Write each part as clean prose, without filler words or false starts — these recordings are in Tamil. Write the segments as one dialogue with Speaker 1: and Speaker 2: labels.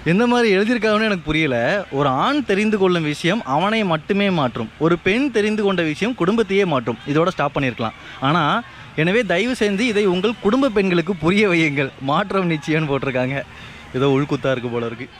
Speaker 1: எந்த மாதிரி எழுதியிருக்காங்கன்னு எனக்கு புரியல. ஒரு ஆண் தெரிந்து கொள்ளும் விஷயம் அவனை மட்டுமே மாற்றும், ஒரு பெண் தெரிந்து கொண்ட விஷயம் குடும்பத்தையே மாற்றும். இதோட ஸ்டாப் பண்ணியிருக்கலாம். ஆனால் எனவே தயவு செய்து இதை உங்கள் குடும்ப பெண்களுக்கு புரிய வையுங்கள், மாற்றம் நிச்சயம்னு போட்டிருக்காங்க. ஏதோ உள்குத்தாக இருக்குது போல இருக்குது.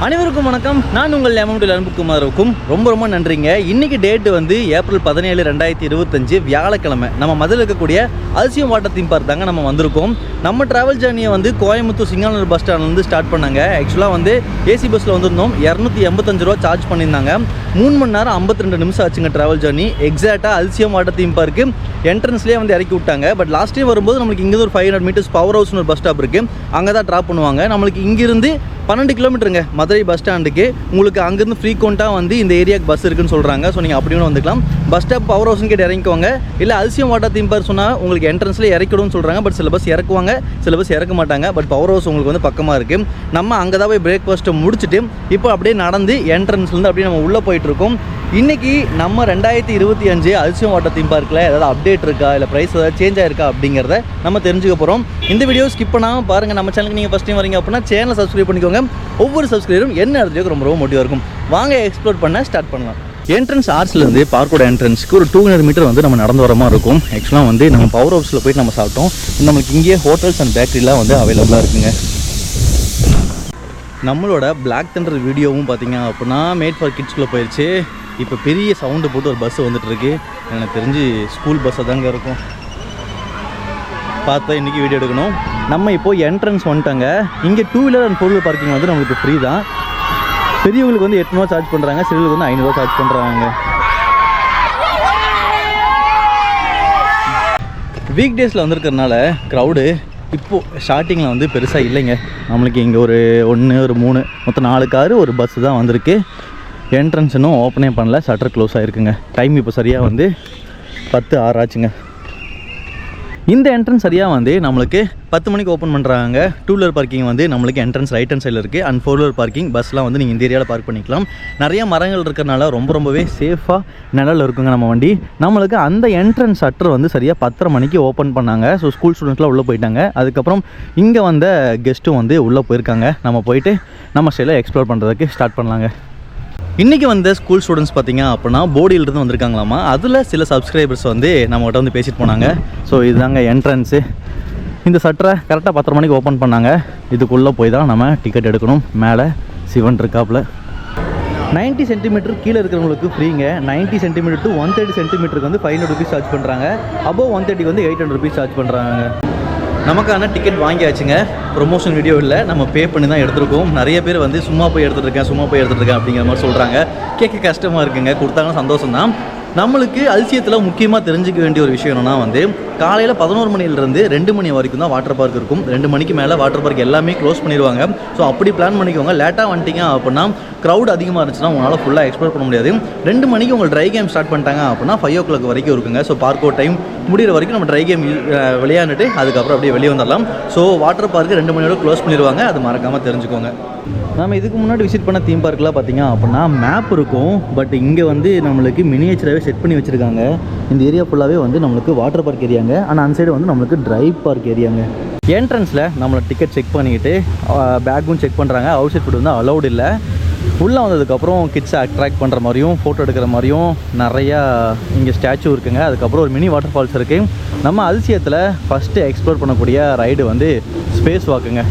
Speaker 1: அனைவருக்கும் வணக்கம். நான் உங்கள் எம்எம்டி அன்புக்குமாருக்கும் ரொம்ப நன்றிங்க. இன்றைக்கி டேட்டு வந்து ஏப்ரல் 17, 2025 வியாழக்கிழமை. நம்ம மதுரையில் இருக்கக்கூடிய அதிசயம் வாட்டர் தீம் பார்க் தாங்க நம்ம வந்திருக்கோம். நம்ம ட்ராவல் ஜேர்னியை வந்து கோயம்புத்தூர் சிங்கானூர் பஸ் ஸ்டாண்ட்லேருந்து ஸ்டார்ட் பண்ணாங்க. ஆக்சுவலாக வந்து ஏசி பஸ்ஸில் வந்திருந்தோம். 285 ரூபா சார்ஜ் பண்ணியிருந்தாங்க. 3 மணி நேரம் 52 நிமிஷம் ஆச்சுங்க ட்ராவல் ஜேர்னி. எக்ஸாக்டாக அதிசயம் வாட்டர் தீம் பார்க்கு என்ட்ரன்ஸ்லேயே வந்து இறக்கி விட்டாங்க. பட் லாஸ்ட் டைம் வரும்போது நம்மளுக்கு இங்கே ஒரு 500 மீட்டர்ஸ் பவர் ஹவுஸ்னு ஒரு பஸ் ஸ்டாப் இருக்குது, அங்கே தான் ட்ராப் பண்ணுவாங்க. நம்மளுக்கு இங்கிருந்து 12 கிலோமீட்டருங்க மதுரை பஸ் ஸ்டாண்டுக்கு. உங்களுக்கு அங்கேருந்து ஃப்ரீக்வெண்ட்டாக வந்து இந்த ஏரியாவுக்கு பஸ் இருக்குன்னு சொல்கிறாங்க. ஸோ நீங்கள் அப்படின்னு வந்துக்கலாம். பஸ் ஸ்டாப் பவர் ஹவுஸ்னு கேட்டு இறங்கிக்கோங்க. இல்லை அதிசயம் வாட்டர் தீம் பார்க் சொன்னால் உங்களுக்கு என்ட்ரன்ஸ்லேயே இறக்கிடும்னு சொல்கிறாங்க. பட் சில பஸ் இறக்குவாங்க, சில பஸ் இறக்க மாட்டாங்க. பட் பவர் ஹவுஸ் உங்களுக்கு வந்து பக்கமாக இருக்குது. நம்ம அங்கே தான் போய் பிரேக்ஃபாஸ்ட்டை முடிச்சுட்டு இப்போ அப்படியே நடந்து என்ட்ரன்ஸ்லேருந்து அப்படியே நம்ம உள்ளே போயிட்டுருக்கோம். இன்றைக்கி நம்ம 2025 அதிசயம் வாட்டர் தீம் பார்க்கில் ஏதாவது அப்டேட் இருக்கா, இல்லை ப்ரைஸ் ஏதாவது சேஞ்ச் ஆயிருக்கா அப்படிங்கிறத நம்ம தெரிஞ்சுக்க போகிறோம். இந்த வீடியோ ஸ்கிப் பண்ணாமல் பாருங்கள். நம்ம சேனலுக்கு நீங்கள் ஃபஸ்ட் டைம் வரீங்க அப்படின்னா சேனலை சப்ஸ்கிரைப் பண்ணிக்கோங்க. ஒவ்வொரு சப்ஸ்கிரைபரும் என்ன இடத்துலையும் ரொம்ப மோட்டிவாக இருக்கும். வாங்க எக்ஸ்ப்ளோர் பண்ண ஸ்டார்ட் பண்ணலாம். என்ட்ரன்ஸ் ஆர்ட்ஸ்லேருந்து பார்க்கோட என்ட்ரன்ஸ்க்கு ஒரு 200 மீட்டர் வந்து நம்ம நடந்து வர மாதிரி இருக்கும். ஆக்சுவலாக வந்து நம்ம பவர் ஹவுஸில் போய்ட்டு நம்ம சாப்பிட்டோம். நம்மளுக்கு இங்கேயே ஹோட்டல்ஸ் அண்ட் பேக்கரிலாம் வந்து அவைலபிளாக இருக்குங்க. நம்மளோட பிளாக் தண்டர் வீடியோவும் பார்த்தீங்க அப்படின்னா மேட் ஃபார் கிட்ஸ்குள்ளே போயிடுச்சு. இப்போ பெரிய சவுண்டு போட்டு ஒரு பஸ்ஸு வந்துட்டுருக்கு. எனக்கு தெரிஞ்சு ஸ்கூல் பஸ்ஸை தாங்க இருக்கும். பார்த்தா இன்றைக்கி வீடியோ எடுக்கணும். நம்ம இப்போது என்ட்ரன்ஸ் வந்துட்டாங்க. இங்கே 2 வீலர் அண்ட் 4 வீலர் பார்க்கிங் வந்து நம்மளுக்கு ஃப்ரீ தான். பெரியவங்களுக்கு வந்து 800 சார்ஜ் பண்ணுறாங்க, சிறுவங்களுக்கு வந்து 500 சார்ஜ் பண்ணுறாங்க. வீக் டேஸில் வந்திருக்கிறதுனால க்ரௌடு இப்போது ஸ்டார்டிங்கில் வந்து பெருசாக இல்லைங்க. நம்மளுக்கு இங்கே ஒரு 3 மொத்தம் 4 காரு ஒரு பஸ்ஸு தான் வந்திருக்கு. என்ட்ரன்ஸ் இன்னும் ஓப்பனே பண்ணல, ஷட்டர் க்ளோஸ் ஆகிருக்குங்க. டைம் இப்போ சரியாக வந்து 10:06 ஆச்சுங்க. இந்த என்ட்ரன்ஸ் சரியாக வந்து நம்மளுக்கு 10 மணிக்கு ஓப்பன் பண்ணுறாங்க. 2 வீலர் பார்க்கிங் வந்து நம்மளுக்கு என்ட்ரன்ஸ் ரைட் ஹேண்ட் சைடில் இருக்குது. அண்ட் 4 வீலர் பார்க்கிங் பஸ்லாம் வந்து நீங்கள் இந்த ஏரியாவில் பார்க் பண்ணிக்கலாம். நிறைய மரங்கள் இருக்கிறனால ரொம்பவே சேஃபாக நிழல் இருக்குங்க நம்ம வண்டி. நம்மளுக்கு அந்த என்ட்ரன்ஸ் ஷட்டர் வந்து சரியாக 10:30 மணிக்கு ஓப்பன் பண்ணாங்க. ஸோ ஸ்கூல் ஸ்டூடெண்ட்ஸ்லாம் உள்ளே போயிட்டாங்க. அதுக்கப்புறம் இங்கே வந்த கெஸ்ட்டும் வந்து உள்ளே போயிருக்காங்க. நம்ம போயிட்டு நம்ம ஸ்டைலில் எக்ஸ்ப்ளோர் பண்ணுறதுக்கு ஸ்டார்ட் பண்ணலாங்க. இன்றைக்கி வந்த ஸ்கூல் ஸ்டூடெண்ட்ஸ் பார்த்திங்க அப்படின்னா போடியிலிருந்து வந்திருக்காங்களாமா. அதில் சில சப்ஸ்கிரைபர்ஸ் வந்து நம்மகிட்ட வந்து பேசிட்டு போனாங்க. ஸோ இதுதாங்க என்ட்ரன்ஸு. இந்த சட்டரை கரெக்டாக 10:30 மணிக்கு ஓப்பன் பண்ணாங்க. இதுக்குள்ளே போய் தான் நம்ம டிக்கெட் எடுக்கணும். மேலே சிவன் இருக்காப்புல. 90 சென்டிமீட்டர் கீழே இருக்கிறவங்களுக்கு ஃப்ரீங்க. 90 சென்டிமீட்டர் டு 130 சென்டிமீட்டருக்கு வந்து 500 ருபீஸ் சார்ஜ் பண்ணுறாங்க. அபோவ் 130 வந்து 800 ருபீஸ் சார்ஜ் பண்ணுறாங்க. நமக்கான டிக்கெட் வாங்கியாச்சுங்க. ப்ரொமோஷன் வீடியோ இல்லை, நம்ம பே பண்ணி தான் எடுத்துருக்கோம். நிறைய பேர் வந்து சும்மா போய் எடுத்துகிட்ருக்கேன் அப்படிங்கிற மாதிரி சொல்கிறாங்க. கேட்க கஷ்டமாக இருக்குங்க. கொடுத்தாங்கன்னா சந்தோஷம் தான். நம்மளுக்கு அதிசயத்தில் முக்கியமாக தெரிஞ்சிக்க வேண்டிய ஒரு விஷயம் என்னென்னா வந்து காலையில் 11 மணிலேருந்து 2 மணி வரைக்கும் தான் வாட்டர் பார்க் இருக்கும். 2 மணிக்கு மேலே வாட்டர் பார்க் எல்லாமே க்ளோஸ் பண்ணிடுவாங்க. ஸோ அப்படி பிளான் பண்ணிக்கோங்க. லேட்டாக வந்துட்டீங்க அப்படின்னா க்ரௌட் அதிகமாக இருந்துச்சுன்னா உங்களால் ஃபுல்லாக எக்ஸ்ப்ளோர் பண்ண முடியாது. 2 மணிக்கு உங்கள் ட்ரை கேம் ஸ்டார்ட் பண்ணிட்டாங்க அப்படின்னா 5 o'clock வரைக்கும் இருக்குங்க. ஸோ பார்க்கோ டைம் முடிகிற வரைக்கும் நம்ம ட்ரை கேம் விளையாண்டுட்டு அதுக்கப்புறம் அப்படியே வெளியே வந்துடலாம். ஸோ வாட்டர் பார்க்கு 2 மணியோட க்ளோஸ் பண்ணிடுவாங்க. அது மறக்காமல் தெரிஞ்சுக்கோங்க. நம்ம இதுக்கு முன்னாடி விசிட் பண்ண தீம் பார்க்கெலாம் பார்த்திங்க அப்படின்னா மேப் இருக்கும். பட் இங்கே வந்து நம்மளுக்கு மினியேச்சராகவே செட் பண்ணி வச்சுருக்காங்க. இந்த ஏரியா ஃபுல்லாகவே வந்து நம்மளுக்கு வாட்டர் பார்க் ஏரியாங்க. ஆனால் அந்த சைடு வந்து நம்மளுக்கு ட்ரை பார்க் ஏரியாங்க. என்ட்ரன்ஸில் நம்மளை டிக்கெட் செக் பண்ணிக்கிட்டு பேக்கும் செக் பண்ணுறாங்க. அவுட் சைட் ஃபுட் வந்து அலௌட் இல்லை. உள்ளே வந்ததுக்கப்புறம் கிட்ஸை அட்ராக்ட் பண்ணுற மாதிரியும் ஃபோட்டோ எடுக்கிற மாதிரியும் நிறையா இங்கே ஸ்டாச்சு இருக்குங்க. அதுக்கப்புறம் ஒரு மினி வாட்டர் ஃபால்ஸ் இருக்குது. நம்ம அதிசயத்தில் ஃபஸ்ட்டு எக்ஸ்ப்ளோர் பண்ணக்கூடிய ரைடு வந்து ஸ்பேஸ் வாக்குங்க.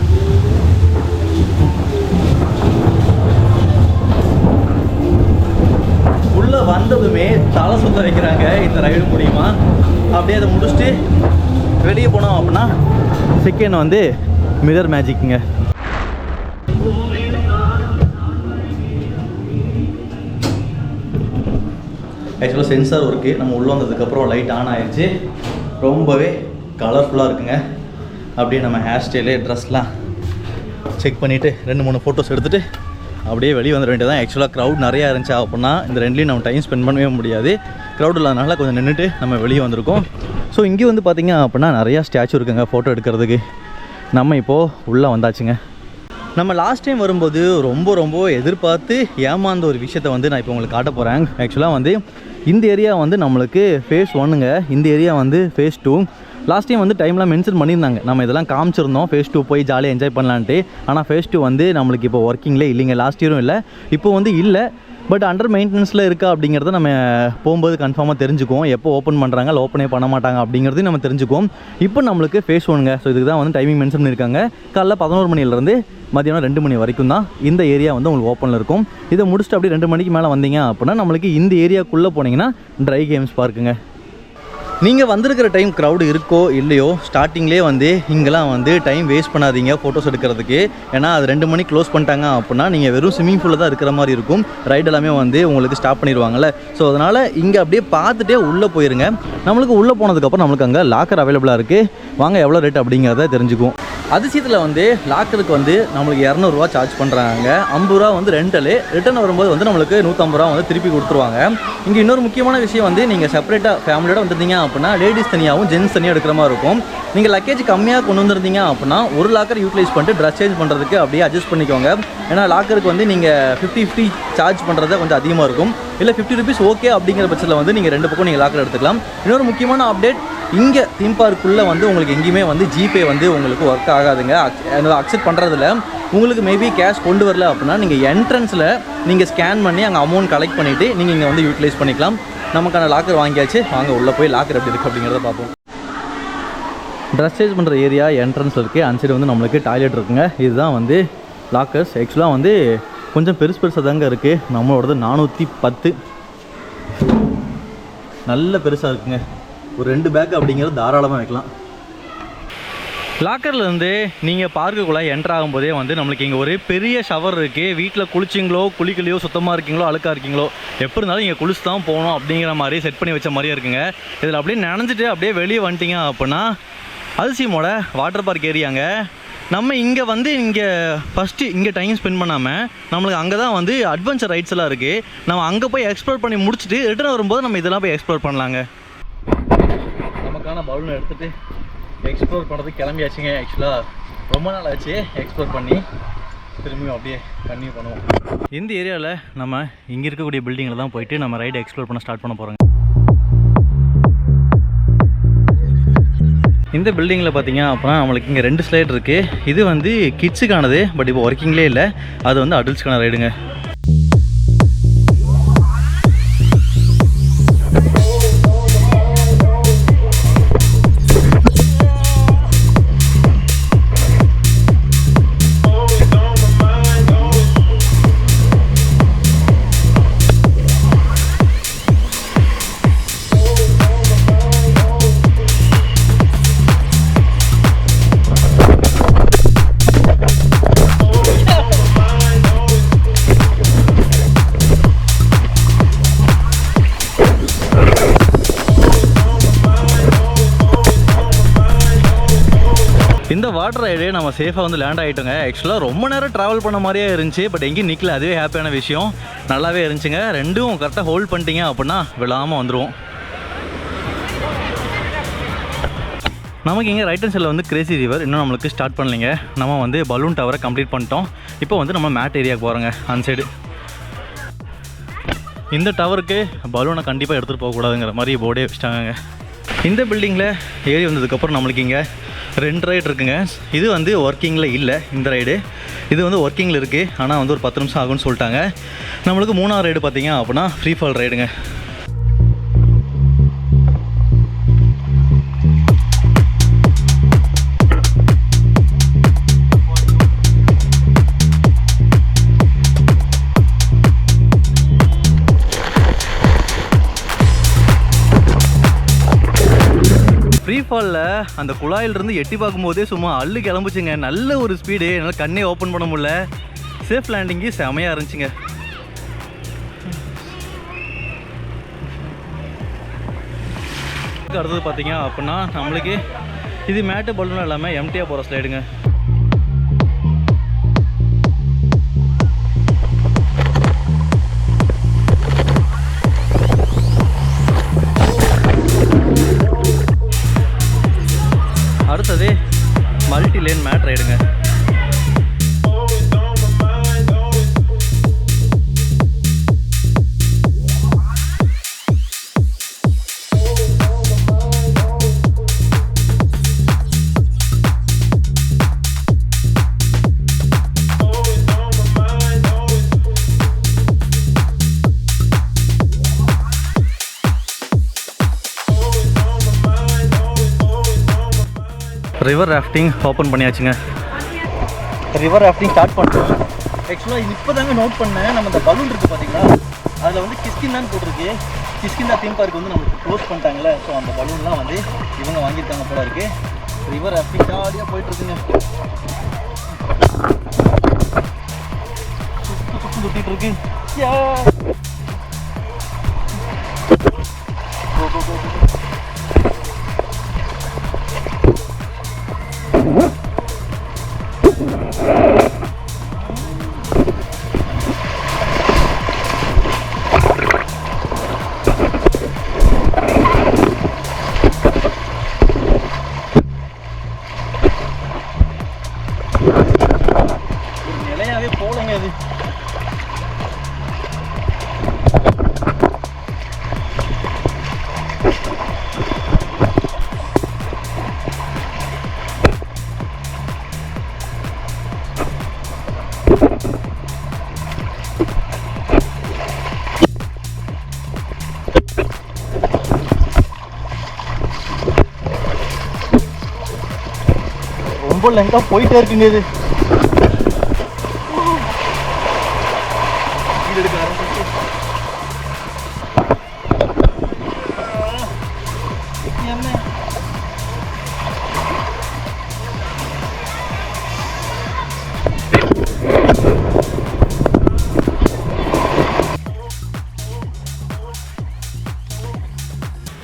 Speaker 1: வந்ததுமே தலை சுத்த வைக்கிறாங்க. இந்த ரைடு மூலிமா அப்படியே அதை முடிச்சுட்டு வெளியே போனோம் அப்படின்னா செகண்ட் வந்து மிரர் மேஜிக்குங்க. ஆக்சுவலாக சென்சார் ஒர்க்கு. நம்ம உள்ளே வந்ததுக்கப்புறம் லைட் ஆன் ஆயிடுச்சு. ரொம்பவே கலர்ஃபுல்லாக இருக்குங்க. அப்படியே நம்ம ஹேர் ஸ்டைலு ட்ரெஸ்லாம் செக் பண்ணிவிட்டு 2-3 ஃபோட்டோஸ் எடுத்துகிட்டு அப்படியே வெளியே வந்துட வேண்டியது தான். ஆக்சுவலாக க்ரௌட் நிறையா இருந்துச்சு அப்படின்னா இந்த ரெண்டுலேயும் நம்ம டைம் ஸ்பெண்ட் பண்ணவே முடியாது. க்ரௌட் இல்லாதனால கொஞ்சம் நின்றுட்டு நம்ம வெளியே வந்திருக்கோம். ஸோ இங்கே வந்து பார்த்திங்க அப்படின்னா நிறையா ஸ்டாச்சு இருக்குங்க ஃபோட்டோ எடுக்கிறதுக்கு. நம்ம இப்போது உள்ளே வந்தாச்சுங்க. நம்ம லாஸ்ட் டைம் வரும்போது ரொம்ப எதிர்பார்த்து ஏமாந்த ஒரு விஷயத்தை வந்து நான் இப்போ உங்களுக்கு காட்ட போகிறேன். ஆக்சுவலாக வந்து இந்த ஏரியா வந்து நம்மளுக்கு ஃபேஸ் 1ங்க, இந்த ஏரியா வந்து ஃபேஸ் 2. லாஸ்ட் டைம் வந்து டைம்லாம் மென்ஷன் பண்ணியிருந்தாங்க, நம்ம இதெல்லாம் காமிச்சிருந்தோம் ஃபேஸ் 2 போய் ஜாலியாக என்ஜாய் பண்ணலான்ட்டு. ஆனால் ஃபேஸ் 2 வந்து நம்மளுக்கு இப்போ ஒர்க்கிங்லேயே இல்லைங்க, லாஸ்ட் இயரும் இல்லை, இப்போ வந்து இல்லை. பட் அண்டர் மெயின்டெனன்ஸில் இருக்கா அப்படிங்கிறத நம்ம போகும்போது கன்ஃபார்மாக தெரிஞ்சுக்குவோம். எப்போ ஓப்பன் பண்ணுறாங்க, இல்லை ஓப்பனே பண்ண மாட்டாங்க அப்படிங்கிறதையும் நம்ம தெரிஞ்சுக்குவோம். இப்போ நம்மளுக்கு ஃபேஸ் 1ங்க. ஸோ இதுக்கு தான் வந்து டைமிங் மென்ஷன் பண்ணியிருக்காங்க. காலைல 11 மணிலேருந்து மதியானம் 2 மணி வரைக்கும் தான் இந்த ஏரியா வந்து உங்களுக்கு ஓப்பனில் இருக்கும். இதை முடிச்சுட்டு அப்படியே 2 மணிக்கு மேலே வந்தீங்க அப்படின்னா நம்மளுக்கு இந்த ஏரியாக்குள்ளே போனீங்கன்னா ட்ரை கேம்ஸ் பார்க்குங்க. நீங்கள் வந்திருக்கிற டைம் க்ரௌடு இருக்கோ இல்லையோ, ஸ்டார்டிங்லேயே வந்து இங்கெல்லாம் வந்து டைம் வேஸ்ட் பண்ணாதீங்க ஃபோட்டோஸ் எடுக்கிறதுக்கு. ஏன்னா அது 2 மணிக்கு க்ளோஸ் பண்ணிட்டாங்க அப்படின்னா நீங்கள் வெறும் ஸ்விம்மிங் பூலில் தான் இருக்கிற மாதிரி இருக்கும். ரைட் எல்லாமே வந்து உங்களுக்கு ஸ்டாப் பண்ணிடுவாங்கள்ல. ஸோ அதனால் இங்கே அப்படியே பார்த்துட்டே உள்ளே போயிருங்க. நம்மளுக்கு உள்ளே போனதுக்கப்புறம் நம்மளுக்கு அங்கே லாக்கர் அவைலபிளாக இருக்குது. வாங்க எவ்வளோ ரேட் அப்படிங்கிறத தெரிஞ்சுக்குவோம். அதிசயத்தில் வந்து லாக்கருக்கு வந்து நம்மளுக்கு 200 சார்ஜ் பண்ணுறாங்க. 50 ரூபா வந்து ரெண்டலு. ரிட்டர்ன் வரும்போது வந்து நம்மளுக்கு 150 ரூபா வந்து திருப்பி கொடுத்துருவாங்க. இங்கே இன்னொரு முக்கியமான விஷயம் வந்து நீங்கள் செப்பரேட்டாக ஃபேமிலியோட வந்துருந்தீங்க அப்படின்னா லேடிஸ் தனியாகவும் ஜென்ஸ் தனியாக எடுக்கிற மாதிரி இருக்கும். நீங்கள் லக்கேஜ் கம்மியாக கொண்டு வந்திருந்தீங்க அப்படின்னா ஒரு லாக்கர் யூட்டிலைஸ் பண்ணிட்டு ட்ரெஸ் சேஞ்ச் பண்ணுறதுக்கு அப்படியே அட்ஜஸ்ட் பண்ணிக்கோங்க. ஏன்னா லாக்கருக்கு வந்து நீங்கள் 50 சார்ஜ் பண்ணுறது கொஞ்சம் அதிகமாக இருக்கும். இல்லை 50 ருபீஸ் ஓகே அப்படிங்கிற பட்சத்தில் வந்து நீங்கள் 2 பக்கம் நீங்கள் லாக்கர் எடுத்துக்கலாம். இன்னொரு முக்கியமான அப்டேட், இங்கே தீம் பார்க்குள்ளே வந்து உங்களுக்கு எங்கேயுமே வந்து ஜிபே வந்து உங்களுக்கு ஒர்க் ஆகாதுங்க. அக்செப்ட் பண்ணுறதில்ல. உங்களுக்கு மேபி கேஷ் கொண்டு வரல அப்படின்னா நீங்கள் என்ட்ரன்ஸில் நீங்கள் ஸ்கேன் பண்ணி அங்கே அமௌண்ட் கலெக்ட் பண்ணிவிட்டு நீங்கள் இங்கே வந்து யூட்டிலைஸ் பண்ணிக்கலாம். நமக்கான லாக்கர் வாங்கியாச்சு, வாங்க உள்ளே போய் லாக்கர் எப்படி இருக்குது அப்படிங்கிறத பார்ப்போம். ட்ரெஸ் சேஞ்ச் பண்ணுற ஏரியா என்ட்ரன்ஸில் இருக்குது. அந்த சைடு வந்து நம்மளுக்கு டாய்லெட் இருக்குங்க. இதுதான் வந்து லாக்கர்ஸ். ஆக்சுவலாக வந்து கொஞ்சம் பெருசாக தாங்க இருக்குது. நம்மளோடது 410, நல்ல பெருசாக இருக்குங்க. ஒரு 2 பேக் அப்படிங்கிறது தாராளமாக வைக்கலாம். லாக்கர்லேருந்து நீங்கள் பார்க்குக்குள்ளே என்ட்ரு ஆகும்போதே வந்து நம்மளுக்கு இங்கே ஒரு பெரிய ஷவர் இருக்குது. வீட்டில் குளிச்சிங்களோ குளிக்கலையோ, சுத்தமாக இருக்கீங்களோ அழுக்காக இருக்கீங்களோ, எப்படி இருந்தாலும் இங்கே குளிச்சு தான் போகணும் அப்படிங்கிற மாதிரி செட் பண்ணி வச்ச மாதிரியே இருக்குங்க. இதில் அப்படியே நனைஞ்சிட்டு அப்படியே வெளியே வந்துட்டிங்க அப்படின்னா அதிசயமோட வாட்டர் பார்க் ஏரியாங்க. நம்ம இங்கே வந்து இங்கே ஃபஸ்ட்டு இங்கே டைம் ஸ்பெண்ட் பண்ணாமல் நம்மளுக்கு அங்கே தான் வந்து அட்வென்ச்சர் ரைட்ஸ் எல்லாம் இருக்குது. நம்ம அங்கே போய் எக்ஸ்ப்ளோர் பண்ணி முடிச்சுட்டு ரிட்டர்ன் வரும்போது நம்ம இதெல்லாம் போய் எக்ஸ்ப்ளோர் பண்ணலாங்க. நமக்கான பலூனை எடுத்துகிட்டு எக்ஸ்ப்ளோர் பண்ணுறதுக்கு கிளம்பியாச்சுங்க. ஆக்சுவலாக ரொம்ப நாள் ஆச்சு எக்ஸ்ப்ளோர் பண்ணி, திரும்பியும் அப்படியே கன்டினியூ பண்ணுவோம். இந்த ஏரியாவில் நம்ம இங்கே இருக்கக்கூடிய பில்டிங்கில் தான் போயிட்டு நம்ம ரைடை எக்ஸ்ப்ளோர் பண்ண ஸ்டார்ட் பண்ண போகிறோங்க. இந்த பில்டிங்கில் பார்த்தீங்க அப்படின்னா நம்மளுக்கு இங்கே 2 ஸ்லைட் இருக்குது. இது வந்து கிட்ஸுக்கானது, பட் இப்போ ஒர்க்கிங்லேயே இல்லை. அது வந்து அடல்ட்ஸ்க்கான ரைடுங்க. இந்த வாட்டர் ரைடு நம்ம சேஃபாக வந்து லேண்ட் ஆகிட்டோங்க. ஆக்சுவலாக ரொம்ப நேரம் ட்ராவல் பண்ண மாதிரியே இருந்துச்சு, பட் எங்கேயும் நிற்கல. அதுவே ஹாப்பியான விஷயம். நல்லாவே இருந்துச்சுங்க. ரெண்டும் கரெக்டாக ஹோல்ட் பண்ணிட்டீங்க அப்படின்னா விழாமல் வந்துடுவோம். நமக்கு இங்கே ரைட் ஹேண்ட் சைடில் வந்து கிரேசி ரிவர் இன்னும் நம்மளுக்கு ஸ்டார்ட் பண்ணலைங்க. நம்ம வந்து பலூன் டவரை கம்ப்ளீட் பண்ணிட்டோம். இப்போ வந்து நம்ம மேட் ஏரியாவுக்கு போகிறோங்க. அந்த சைடு இந்த டவருக்கு பலூனை கண்டிப்பாக எடுத்துகிட்டு போகக்கூடாதுங்கிற மாதிரி போர்டே வச்சுட்டாங்க. இந்த பில்டிங்கில் ஏறி வந்ததுக்கப்புறம் நம்மளுக்கு இங்கே 2 ரைடு இருக்குங்க. இது வந்து ஒர்க்கிங்கில் இல்லை. இந்த ரைடு இது வந்து ஒர்க்கிங்கில் இருக்குது, ஆனால் வந்து ஒரு 10 நிமிஷம் ஆகும்னு சொல்லிட்டாங்க. நம்மளுக்கு 3ஆவது ரைடு பார்த்தீங்க அப்படின்னா ஃப்ரீ ஃபால் ரைடுங்க. ஃப்ரீஃபாலில் அந்த குழாயிலிருந்து எட்டி பார்க்கும்போதே சும்மா அள்ளு கிளம்புச்சுங்க. நல்ல ஒரு ஸ்பீடு, என்னால் கண்ணே ஓப்பன் பண்ண முடியல. சேஃப் லேண்டிங்கு செமையாக இருந்துச்சுங்க. அடுத்தது பார்த்தீங்க அப்படின்னா நம்மளுக்கு இது மேட்டு பலூன் இல்லாமல் எம்டியாக போகிற ஸ்லைடுங்க. அடுத்தது மல்டி லேன் மேட் ரைடுங்க. ரிவர் ராஃப்டிங் ஓப்பன் பண்ணியாச்சுங்க. ரிவர் ராஃப்டிங் ஸ்டார்ட் பண்ணுறோம். ஆக்சுவலாக இப்போ தாங்க நோட் பண்ணேன், நம்ம இந்த பலூன் இருக்குது பார்த்தீங்களா, அதில் வந்து கிஷ்கிந்தான்னு போட்டிருக்கு. கிஷ்கிந்தா தீம் பார்க் வந்து நமக்கு க்ளோஸ் பண்ணிட்டாங்களே, ஸோ அந்த பலூன்லாம் வந்து இவங்க வாங்கியிருக்காங்க போல இருக்குது. ரிவர் ராஃப்டிங் ஜாலியாக போயிட்டுருக்குங்க. சுற்றிட்டு இருக்கு. நிலையாவே போலங்க அது. ரொம்ப லெங்கா போயிட்டே இருக்குங்க இது. எடுக்க ஆரம்பிச்சு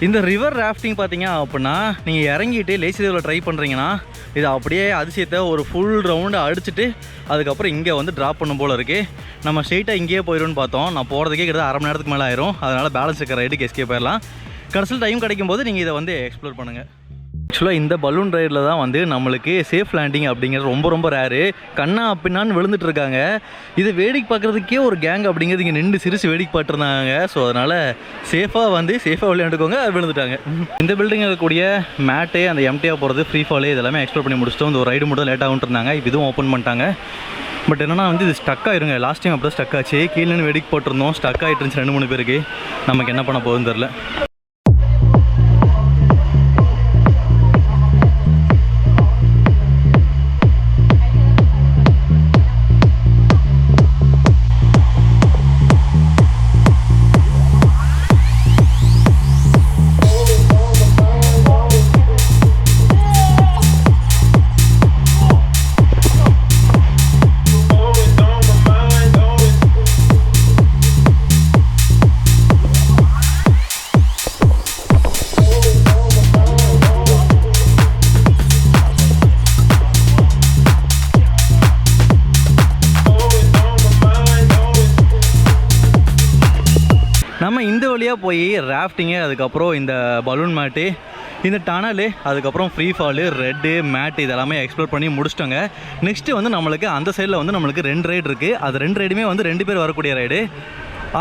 Speaker 1: இந்த ரிவர் ராஃப்டிங் பார்த்தீங்க அப்படின்னா, நீங்கள் இறங்கிட்டு லேசி ரிவரில் ட்ரை பண்ணுறீங்கன்னா இது அப்படியே அதிசயத்தை ஒரு ஃபுல் ரவுண்டு அடிச்சுட்டு அதுக்கப்புறம் இங்கே வந்து ட்ராப் பண்ணும் போல் இருக்குது. நம்ம ஸ்ட்ரெயிட்டாக இங்கேயே போயிடும்னு பார்த்தோம். நான் போகிறதுக்கே கிட்டத்தட்ட அரை மணி நேரத்துக்கு மேலே ஆயிரும். அதனால் பேலன்ஸ் இருக்கிற ரைடுக்கு எஸ்கேப் போயிடலாம். கடைசியில் டைம் கிடைக்கும் போது நீங்கள் இதை வந்து எக்ஸ்ப்ளோர் பண்ணுங்கள். ஆக்சுவலாக இந்த பலூன் ரைடில் தான் வந்து நம்மளுக்கு சேஃப் லேண்டிங் அப்படிங்கிறது ரொம்ப ரொம்ப ரேரு. கண்ணா அப்படின்னான்னு விழுந்துட்டு இருக்காங்க. இது வேடிக்கை பார்க்குறதுக்கே ஒரு கேங் அப்படிங்கிறது இங்கே நின்று சிரிச்சு வேடிக்கை பார்த்துருந்தாங்க. ஸோ அதனால் சேஃபாக விளையாண்டுக்கோங்க. விழுந்துட்டாங்க. இந்த பில்டிங் இருக்கக்கூடிய மேட்டு, அந்த எம்டியாக போகிறது, ஃப்ரீ ஃபாலு, இதெல்லாமே எக்ஸ்ப்ளோர் பண்ணி முடிச்சிட்டோம். இந்த ஒரு ரைடு மட்டும் லேட் ஆகிட்டு இருந்தாங்க. இப்போ இதுவும் ஓப்பன் பண்ணிட்டாங்க. பட் என்னன்னா வந்து இது ஸ்டக் ஆயிருங்க. லாஸ்ட் டைம் அப்படி தான் ஸ்டக் ஆச்சு. கீழே வேடிக்கை போட்டிருந்தோம், ஸ்டக் ஆகிட்டு இருந்துச்சு 2-3 பேருக்கு. நமக்கு என்ன பண்ண போகுதுன்னு தெரில. நம்ம இந்த வழியாக போய் ராஃப்டிங்கு, அதுக்கப்புறம் இந்த பலூன் மேட்டு, இந்த டனலு, அதுக்கப்புறம் ஃப்ரீ ஃபாலு, ரெட்டு மேட்டு இதெல்லாமே எக்ஸ்ப்ளோர் பண்ணி முடிச்சிட்டோங்க. நெக்ஸ்ட்டு வந்து நம்மளுக்கு அந்த சைடில் வந்து நம்மளுக்கு 2 ரைடு இருக்குது. அது 2 ரைடுமே வந்து 2 பேர் வரக்கூடிய ரைடு.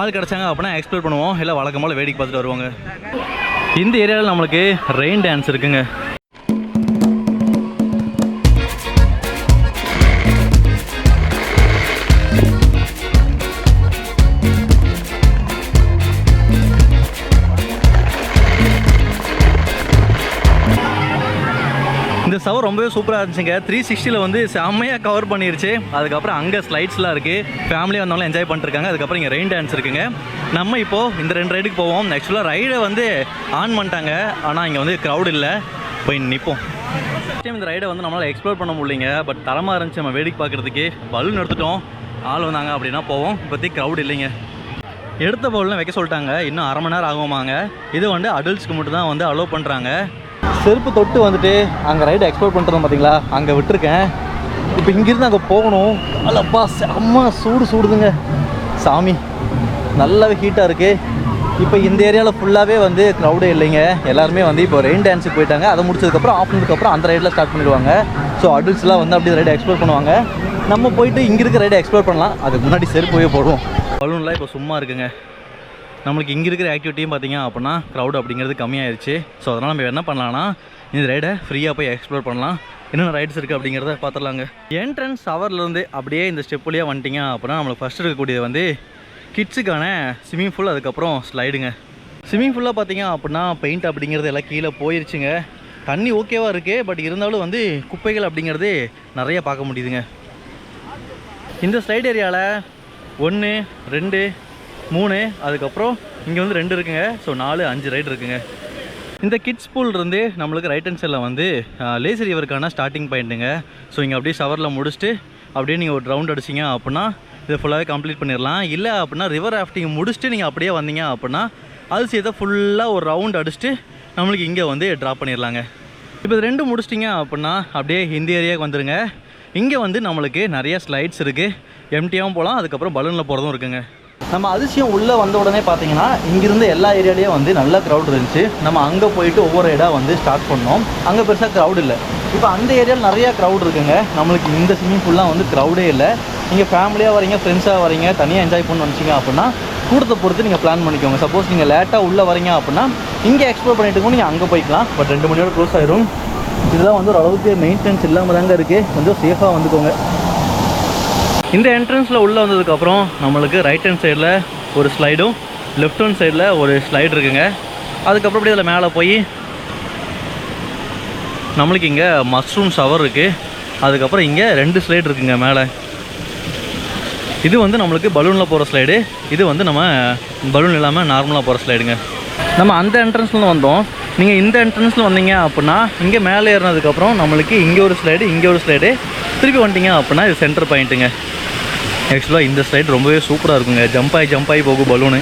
Speaker 1: ஆள் கிடச்சாங்க அப்படின்னா எக்ஸ்ப்ளோர் பண்ணுவோம், இல்லை வழக்கம் போல் வேடிக்கை பார்த்துட்டு வருவாங்க. இந்த ஏரியாவில் நம்மளுக்கு ரெயின் டான்ஸ் இருக்குங்க. இந்த சவர் ரொம்பவே சூப்பராக இருந்துச்சுங்க. 360ல் வந்து செம்மையாக கவர் பண்ணிருச்சு. அதுக்கப்புறம் அங்கே ஸ்லைட்ஸ்லாம் இருக்குது. ஃபேமிலியாக வந்தவங்களும் என்ஜாய் பண்ணிருக்காங்க. அதுக்கப்புறம் இங்கே ரெயின் டான்ஸ் இருக்குங்க. நம்ம இப்போது இந்த 2 ரைடுக்கு போவோம். ஆக்சுவலாக ரைடை வந்து ஆன் பண்ணிட்டாங்க, ஆனால் இங்கே வந்து க்ரௌட் இல்லை. போய் நிற்போம். ஃபஸ்ட் டைம் இந்த ரைடை வந்து நம்மளால் எக்ஸ்ப்ளோர் பண்ண முடியலைங்க. பட் தரமாக இருந்துச்சு. நம்ம வேடிக்கை பார்க்குறதுக்கு பலூன் எடுத்துட்டோம். ஆள் வந்தாங்க அப்படின்னா போவோம். இப்போதைக்கு க்ரௌட் இல்லைங்க. எடுத்த பவுல்லாம் வைக்க சொல்லிட்டாங்க. இன்னும் அரை மணி நேரம் ஆகுமாங்க. இது வந்து அடல்ட்ஸ்க்கு மட்டும் தான் வந்து அலோவ் பண்ணுறாங்க. செருப்பு தொட்டு வந்துட்டு அங்கே ரைடு எக்ஸ்ப்ளோர் பண்ணுறோம் பார்த்தீங்களா, அங்கே விட்டுருக்கேன். இப்போ இங்கேருந்து அங்கே போகணும். அல்லப்பா செம்ம சூடுதுங்க சாமி, நல்லாவே ஹீட்டாக இருக்குது. இப்போ இந்த ஏரியாவில் ஃபுல்லாகவே வந்து க்ரௌடே இல்லைங்க. எல்லாருமே வந்து இப்போ ரெயின் டான்ஸுக்கு போயிட்டாங்க. அதை முடிச்சதுக்கப்புறம் ஆஃப்டர்நூனுக்கு அந்த ரைடில் ஸ்டார்ட் பண்ணிடுவாங்க. ஸோ அடல்ட்ஸ்லாம் வந்து அப்படி ரைடை எக்ஸ்ப்ளோர் பண்ணுவாங்க. நம்ம போயிட்டு இங்கே இருக்க ரைடை எக்ஸ்ப்ளோர் பண்ணலாம். அதுக்கு முன்னாடி செருப்பு போடுவோம். பலூன்லாம் இப்போ சும்மா இருக்குங்க. நம்மளுக்கு இங்கே இருக்கிற ஆக்டிவிட்டியும் பார்த்திங்க அப்படின்னா க்ரௌட் அப்படிங்கிறது கம்மியாயிருச்சு. ஸோ அதனால் நம்ம என்ன பண்ணலான்னா இந்த ரைடை ஃப்ரீயாக போய் எக்ஸ்ப்ளோர் பண்ணலாம். என்னென்ன ரைட்ஸ் இருக்குது அப்படிங்கிறத பார்த்துடலாங்க. என்ட்ரன்ஸ் ஹவர்லேருந்து அப்படியே இந்த ஸ்டெப் வழியாக வந்துட்டிங்க அப்படின்னா நம்மளுக்கு ஃபஸ்ட்டு இருக்கக்கூடியது வந்து கிட்ஸுக்கான ஸ்விம்மிங் பூல், அதுக்கப்புறம் ஸ்லைடுங்க. ஸ்விம்மிங் பூலாக பார்த்திங்க அப்படின்னா பெயிண்ட் அப்படிங்கிறது எல்லாம் கீழே போயிருச்சுங்க. தண்ணி ஓகேவாக இருக்குது, பட் இருந்தாலும் வந்து குப்பைகள் அப்படிங்கிறது நிறைய பார்க்க முடியுதுங்க. இந்த ஸ்லைட் ஏரியாவில் 1 2 3 அதுக்கப்புறம் இங்கே வந்து 2 இருக்குங்க. ஸோ 4 5 ரைடு இருக்குங்க. இந்த கிட்ஸ் பூல் இருந்து நம்மளுக்கு ரைட் ஹேண்ட் சைடில் வந்து லேசி ரிவருக்கான ஸ்டார்டிங் பாயிண்ட்டுங்க. ஸோ இங்கே அப்படியே ஷவரில் முடிச்சுட்டு அப்படியே நீங்கள் ஒரு ரவுண்ட் அடிச்சிங்க அப்படின்னா இதை ஃபுல்லாகவே கம்ப்ளீட் பண்ணிடலாம். இல்லை அப்படின்னா ரிவர் ராஃப்டிங் முடிச்சுட்டு நீங்கள் அப்படியே வந்தீங்க அப்படின்னா அது சேர்த்து ஃபுல்லாக ஒரு ரவுண்ட் அடிச்சுட்டு நம்மளுக்கு இங்கே வந்து ட்ராப் பண்ணிடலாங்க. இப்போ இது 2 முடிச்சிட்டிங்க அப்படின்னா அப்படியே இந்த ஏரியாவுக்கு வந்துடுங்க. இங்கே வந்து நம்மளுக்கு நிறைய ஸ்லைட்ஸ் இருக்குது, எம்டியாகவும் போகலாம், அதுக்கப்புறம் பலூனில் போகிறதும் இருக்குங்க. நம்ம அதிசயம் உள்ளே வந்த உடனே பார்த்தீங்கன்னா இங்கிருந்து எல்லா ஏரியாலேயும் வந்து நல்ல க்ரௌட் இருந்துச்சு. நம்ம அங்கே போயிட்டு ஒவ்வொரு ரைடாக வந்து ஸ்டார்ட் பண்ணோம். அங்கே பெருசாக க்ரௌட் இல்லை. இப்போ அந்த ஏரியாவில் நிறையா க்ரௌட் இருக்குங்க. நம்மளுக்கு இந்த ஸ்விம்மிங் பூல்லாம் வந்து க்ரௌடே இல்லை. நீங்கள் ஃபேமிலியாக வரீங்க, ஃப்ரெண்ட்ஸாக வரீங்க, தனியாக என்ஜாய் பண்ண நினச்சிங்க அப்படின்னா கூட்டத்தை பொறுத்து நீங்கள் பிளான் பண்ணிக்கோங்க. சப்போஸ் நீங்கள் லேட்டாக உள்ளே வரீங்க அப்படின்னா இங்கே எக்ஸ்ப்ளோர் பண்ணிட்டு நீங்கள் அங்கே போய்க்கலாம். பட் 2 மணியோட க்ளோஸ் ஆயிரும். இதெல்லாம் வந்து ஓரளவுக்கு மெயின்டெனன்ஸ் இல்லாமல் தாங்க இருக்குது. கொஞ்சம் சேஃபாக வந்துக்கோங்க. இந்த என்ட்ரன்ஸில் உள்ளே வந்ததுக்கப்புறம் நம்மளுக்கு ரைட் ஹேண்ட் சைடில் ஒரு ஸ்லைடும் லெஃப்ட் ஹேண்ட் சைடில் ஒரு ஸ்லைடு இருக்குங்க. அதுக்கப்புறம் அப்படி அதில் மேலே போய் நம்மளுக்கு இங்கே மஷ்ரூம் ஷவர் இருக்குது. அதுக்கப்புறம் இங்கே 2 ஸ்லைடு இருக்குங்க மேலே. இது வந்து நம்மளுக்கு பலூனில் போகிற ஸ்லைடு, இது வந்து நம்ம பலூன் இல்லாமல் நார்மலாக போகிற ஸ்லைடுங்க. நம்ம அந்த என்ட்ரன்ஸில் வந்தோம். நீங்கள் இந்த என்ட்ரன்ஸில் வந்தீங்க அப்படின்னா இங்கே மேலே ஏறினதுக்கப்புறம் நம்மளுக்கு இங்கே ஒரு ஸ்லைடு, இங்கே ஒரு ஸ்லைடு, திருப்பி வந்துட்டீங்க அப்படின்னா இது சென்டர் பாயிண்ட்டுங்க. ஆக்சுவலாக இந்த ஸ்லைட் ரொம்பவே சூப்பராக இருக்குங்க. ஜம்ப் ஆகி போகும் பலூனு.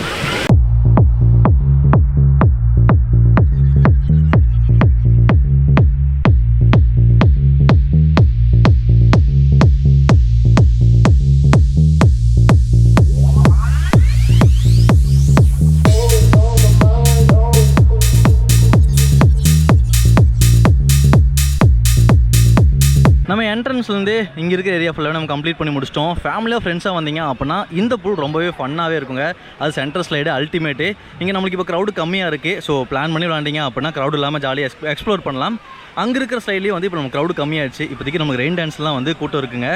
Speaker 1: நம்ம என்ட்ரன்ஸ்லேருந்து இங்கே இருக்கிற ஏரியா ஃபுல்லாக நம்ம கம்ப்ளீட் பண்ணி முடிச்சிட்டோம். ஃபேமிலியாக ஃப்ரெண்ட்ஸாக வந்தீங்க அப்படின்னா இந்த பூல் ரொம்பவே ஃபன்னாகவே இருக்குங்க. அது சென்டர் ஸ்லைடு அல்டிமேட்டு. இங்கே நம்மளுக்கு இப்போ க்ரௌடு கம்மியாக இருக்குது. ஸோ பிளான் பண்ணி விளாண்டிங்க அப்படின்னா க்ரௌடு இல்லாமல் ஜாலியாக எக்ஸ்ப்ளோர் பண்ணலாம். அங்கே இருக்கிற ஸ்லைட்லேயும் வந்து இப்போ நம்ம க்ரௌடு கம்மியாகிடுச்சு. இப்போதைக்கு நமக்கு ரெயின் டான்ஸ்லாம் வந்து கூட்டம் இருக்குங்க.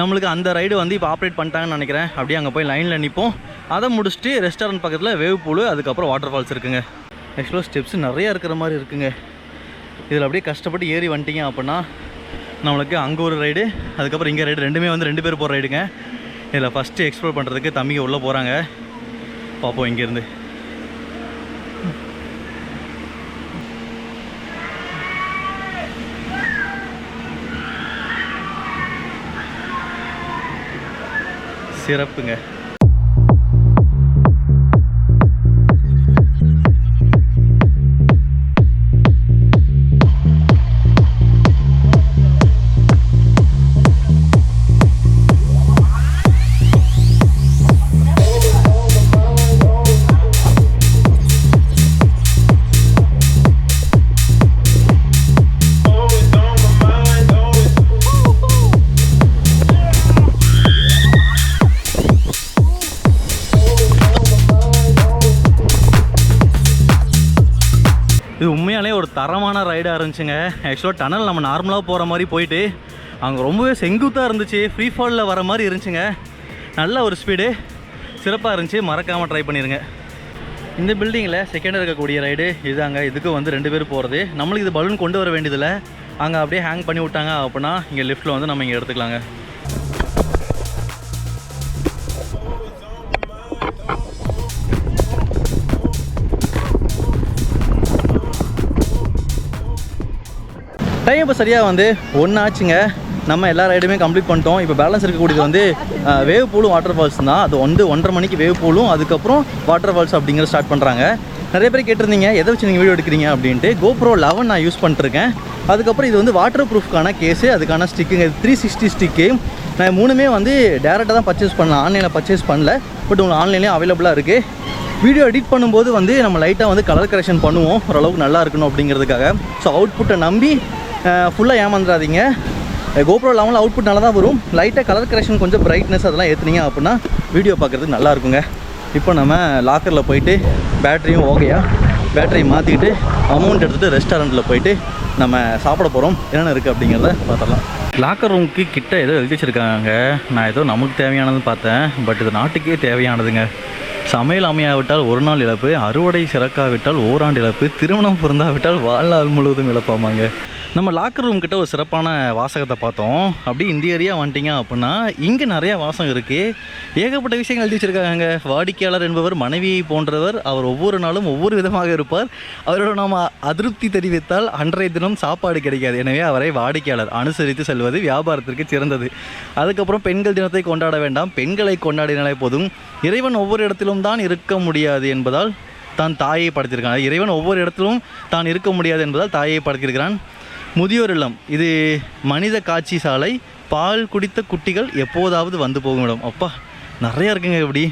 Speaker 1: நம்மளுக்கு அந்த ரைடு வந்து இப்போ ஆப்ரேட் பண்ணிட்டாங்கன்னு நினைக்கிறேன். அப்படியே அங்கே போய் லைனில் நிற்போம். அதை முடிச்சுட்டு ரெஸ்டாரண்ட் பக்கத்தில் வேவ் பூல், அதுக்கப்புறம் வாட்டர் ஃபால்ஸ் இருக்குங்க. ஆக்சுவலாக ஸ்டெப்ஸ் நிறையா இருக்கிற மாதிரி இருக்குங்க. இதில் அப்படியே கஷ்டப்பட்டு ஏறி வந்துட்டிங்க அப்படின்னா நம்மளுக்கு அங்கே ஒரு ரைடு, அதுக்கப்புறம் இங்கே ரைடு, ரெண்டுமே வந்து 2 பேர் போகிற ரைடுங்க. இதில் ஃபஸ்ட்டு எக்ஸ்ப்ளோர் பண்ணுறதுக்கு தம்பிங்க உள்ளே போகிறாங்க. பார்ப்போம் இங்கேருந்து. சிறப்புங்க. இது உண்மையாலே ஒரு தரமான ரைடாக இருந்துச்சுங்க. ஆக்சுவலாக டனல் நம்ம நார்மலாக போகிற மாதிரி போயிட்டு அங்கே ரொம்பவே செங்குத்தாக இருந்துச்சு. ஃப்ரீ ஃபாலில் வர மாதிரி இருந்துச்சுங்க. நல்ல ஒரு ஸ்பீடு, சிறப்பாக இருந்துச்சு. மறக்காமல் ட்ரை பண்ணிடுங்க. இந்த பில்டிங்கில் செகண்டாக இருக்கக்கூடிய ரைடு இதுதாங்க. இதுக்கு வந்து 2 பேர் போகிறது. நம்மளுக்கு இது பலூன் கொண்டு வர வேண்டியதில்லை. அங்கே அப்படியே ஹேங் பண்ணி விட்டாங்க அப்படின்னா இங்கே லிஃப்ட்டில் வந்து நம்ம இங்கே எடுத்துக்கலாங்க. டைம் இப்போ சரியாக வந்து 1 ஆச்சுங்க. நம்ம எல்லா ரைடுமே கம்ப்ளீட் பண்ணிட்டோம். இப்போ பேலன்ஸ் இருக்கக்கூடியது வந்து வேவ் பூலும் வாட்டர் ஃபால்ஸ் தான். அது வந்து 1:30 மணிக்கு வேவ் பூலும் அதுக்கப்புறம் வாட்டர் ஃபால்ஸ் அப்படிங்கிற ஸ்டார்ட் பண்ணுறாங்க. நிறைய பேர் கேட்டிருந்தீங்க எதை வச்சு நீங்கள் வீடியோ எடுக்கிறீங்க அப்படின்ட்டு. GoPro 11 நான் யூஸ் பண்ணிட்டுருக்கேன். அதுக்கப்புறம் இது வந்து வாட்டர் ப்ரூஃப்கான கேஸு, அதுக்கான ஸ்டிக்குங்க. 360 ஸ்டிக்கு. நான் 3மே வந்து டேரெக்டாக தான் பர்ச்சேஸ் பண்ணலாம், ஆன்லைனில் பர்ச்சேஸ் பண்ணல. பட் உங்களுக்கு ஆன்லைன்லேயும் அவைலபிளாக இருக்குது. வீடியோ எடிட் பண்ணும்போது வந்து நம்ம லைட்டாக வந்து கலர் கரெக்ஷன் பண்ணுவோம், ஓரளவுக்கு நல்லா இருக்கணும் அப்படிங்கிறதுக்காக. ஸோ அவுட்புட்டை நம்பி ஃபுல்லாக ஏமாந்துடாதீங்க. GoPro 11 அவுட்புட் நல்லா தான் வரும். லைட்டாக கலர் கரெக்ஷன், கொஞ்சம் பிரைட்னஸ் அதெல்லாம் ஏற்றுனீங்க அப்படின்னா வீடியோ பார்க்குறதுக்கு நல்லா இருக்குங்க. இப்போ நம்ம லாக்கரில் போயிட்டு பேட்டரியும் ஓகேயா, பேட்டரி மாற்றிக்கிட்டு அமௌண்ட் எடுத்துகிட்டு ரெஸ்டாரண்ட்டில் போயிட்டு நம்ம சாப்பிட போகிறோம். என்னென்ன இருக்குது அப்படிங்கிறத பார்த்துடலாம். லாக்கர் ரூமுக்கு கிட்ட ஏதோ எழுதி வச்சுருக்காங்க. நான் ஏதோ நமக்கு தேவையானதுன்னு பார்த்தேன். பட் இது நாட்டுக்கே தேவையானதுங்க. சமையல் அமையாவிட்டால் ஒரு நாள் இழப்பு, அறுவடை சிறக்காவிட்டால் ஓராண்டு இழப்பு, திருமணம் பொருந்தாவிட்டால் வாழ்நாள் முழுவதும் இழப்பாமாங்க. நம்ம லாக்கர் ரூம் கிட்ட ஒரு சிறப்பான வாசகத்தை பார்த்தோம். அப்படி இந்த ஏரியா வந்துட்டிங்க அப்படின்னா இங்கே நிறையா வாசகம் இருக்குது. ஏகப்பட்ட விஷயங்கள் எழுதி வச்சுருக்காங்க. வாடிக்கையாளர் என்பவர் மனைவியை போன்றவர், அவர் ஒவ்வொரு நாளும் ஒவ்வொரு விதமாக இருப்பார், அவரோட நாம் அதிருப்தி தெரிவித்தால் அன்றைய தினம் சாப்பாடு கிடைக்காது, எனவே அவரை வாடிக்கையாளர் அனுசரித்து செல்வது வியாபாரத்திற்கு சிறந்தது. அதுக்கப்புறம் பெண்கள் தினத்தை கொண்டாட வேண்டாம், பெண்களை கொண்டாடினாலே போதும். இறைவன் ஒவ்வொரு இடத்திலும் தான் இருக்க முடியாது என்பதால் தான் தாயை படைத்திருக்கான். இறைவன் ஒவ்வொரு இடத்திலும் தான் இருக்க முடியாது என்பதால் தாயை படைத்திருக்கிறான். முதியோர் இல்லம், இது மனித காட்சி சாலை, பால் குடித்த குட்டிகள் எப்போதாவது வந்து போகும் இடம். அப்பா நிறையா இருக்குங்க. இப்படி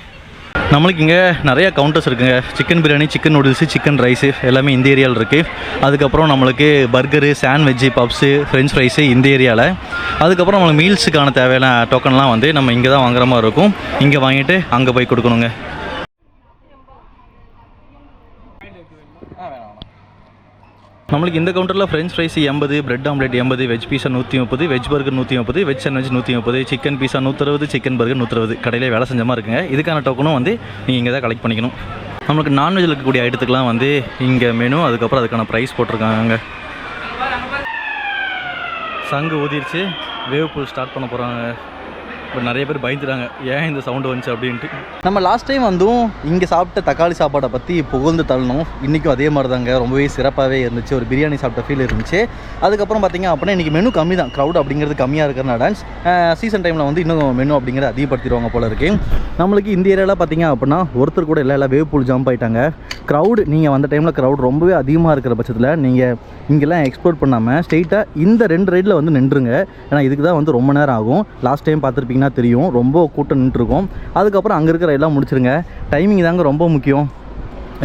Speaker 1: நம்மளுக்கு இங்கே நிறையா கவுண்டர்ஸ் இருக்குங்க. Chicken biryani, chicken noodles, chicken rice எல்லாமே இந்த ஏரியாவில் இருக்குது. அதுக்கப்புறம் நம்மளுக்கு burger, sandwich, puffs, French fries இந்த ஏரியாவில். அதுக்கப்புறம் நம்மளுக்கு மீல்ஸுக்கான தேவையான டோக்கன்லாம் வந்து நம்ம இங்கே தான் வாங்குற மாதிரி இருக்கும். இங்கே வாங்கிட்டு அங்கே போய் கொடுக்கணுங்க. நம்மளுக்கு இந்த கவுண்டரில் french fries 80, bread omelette 80, veg pizza 130, veg burger 130, veg sandwich 130, chicken pizza 160, chicken burger 160. கடையில் வேலை செஞ்ச மாதிரி இருக்குங்க. இதுக்கான டோக்கனும் வந்து நீங்கள் இங்கே தான் கலெக்ட் பண்ணிக்கணும். நம்மளுக்கு நான்வெஜ்ஜில் இருக்கக்கூடிய ஐட்டத்துக்குலாம் வந்து இங்கே மெனு, அதுக்கப்புறம் அதுக்கான ப்ரைஸ் போட்டிருக்காங்க. சங்கு ஊதிருச்சு, வேவ் பூல் ஸ்டார்ட் பண்ண போகிறாங்க. இப்போ நிறைய பேர் பயந்துட்டாங்க, ஏன் இந்த சவுண்டு வந்துச்சு அப்படின்ட்டு. நம்ம லாஸ்ட் டைம் வந்தும் இங்கே சாப்பிட்ட தக்காளி சாப்பாடை பற்றி புகழ்ந்து தள்ளணும். இன்றைக்கும் அதே மாதிரி தாங்க, ரொம்பவே சிறப்பாகவே இருந்துச்சு. ஒரு பிரியாணி சாப்பிட்ட ஃபீல் இருந்துச்சு. அதுக்கப்புறம் பார்த்திங்க அப்படின்னா இன்றைக்கி மெனு கம்மி தான், க்ரௌட் அப்படிங்கிறது கம்மியாக இருக்கிறனால சீசன் டைமில் வந்து இன்னும் மெனு அப்படிங்கிறத அதிகப்படுத்திடுவாங்க போல இருக்குது. நம்மளுக்கு இந்த ஏரியாவில் பார்த்திங்க அப்படின்னா ஒருத்தர் கூட எல்லாம் வேவ் பூல் ஜம்ப் ஆகிட்டாங்க. க்ரௌடு நீங்கள் வந்த டைமில் க்ரௌட் ரொம்பவே அதிகமாக இருக்கிற பட்சத்தில் நீங்கள் இங்கெல்லாம் எக்ஸ்ப்ளோர் பண்ணாமல் ஸ்ட்ரெயிட்டாக இந்த 2 ரைடில் வந்து நின்றுங்க. ஏன்னா இதுக்கு தான் வந்து ரொம்ப நேரம் ஆகும். லாஸ்ட் டைம் பார்த்துருப்பீங்கன்னா தெரியும், ரொம்ப கூட்டம் நின்றுருக்கும். அதுக்கப்புறம் அங்கே இருக்கிற எல்லாம் முடிச்சிருங்க. டைமிங் தாங்க ரொம்ப முக்கியம்.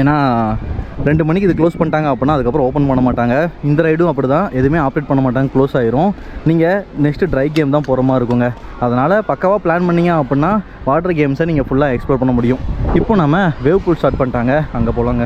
Speaker 1: ஏன்னா 2 மணிக்கு இது க்ளோஸ் பண்ணிட்டாங்க அப்படின்னா அதுக்கப்புறம் ஓப்பன் பண்ண மாட்டாங்க. இந்த ரைடும் அப்படி தான், எதுவுமே ஆப்ரேட் பண்ண மாட்டாங்க, க்ளோஸ் ஆயிரும். நீங்கள் நெக்ஸ்ட்டு ட்ரை கேம் தான் போகிற மாதிரி இருக்குங்க. அதனால் பக்காவாக பிளான் பண்ணிங்க அப்படின்னா வாட்டர் கேம்ஸை நீங்கள் ஃபுல்லாக எக்ஸ்ப்ளோர் பண்ண முடியும். இப்போ நம்ம வேவ் பூல் ஸ்டார்ட் பண்ணிட்டாங்க, அங்கே போகலாங்க.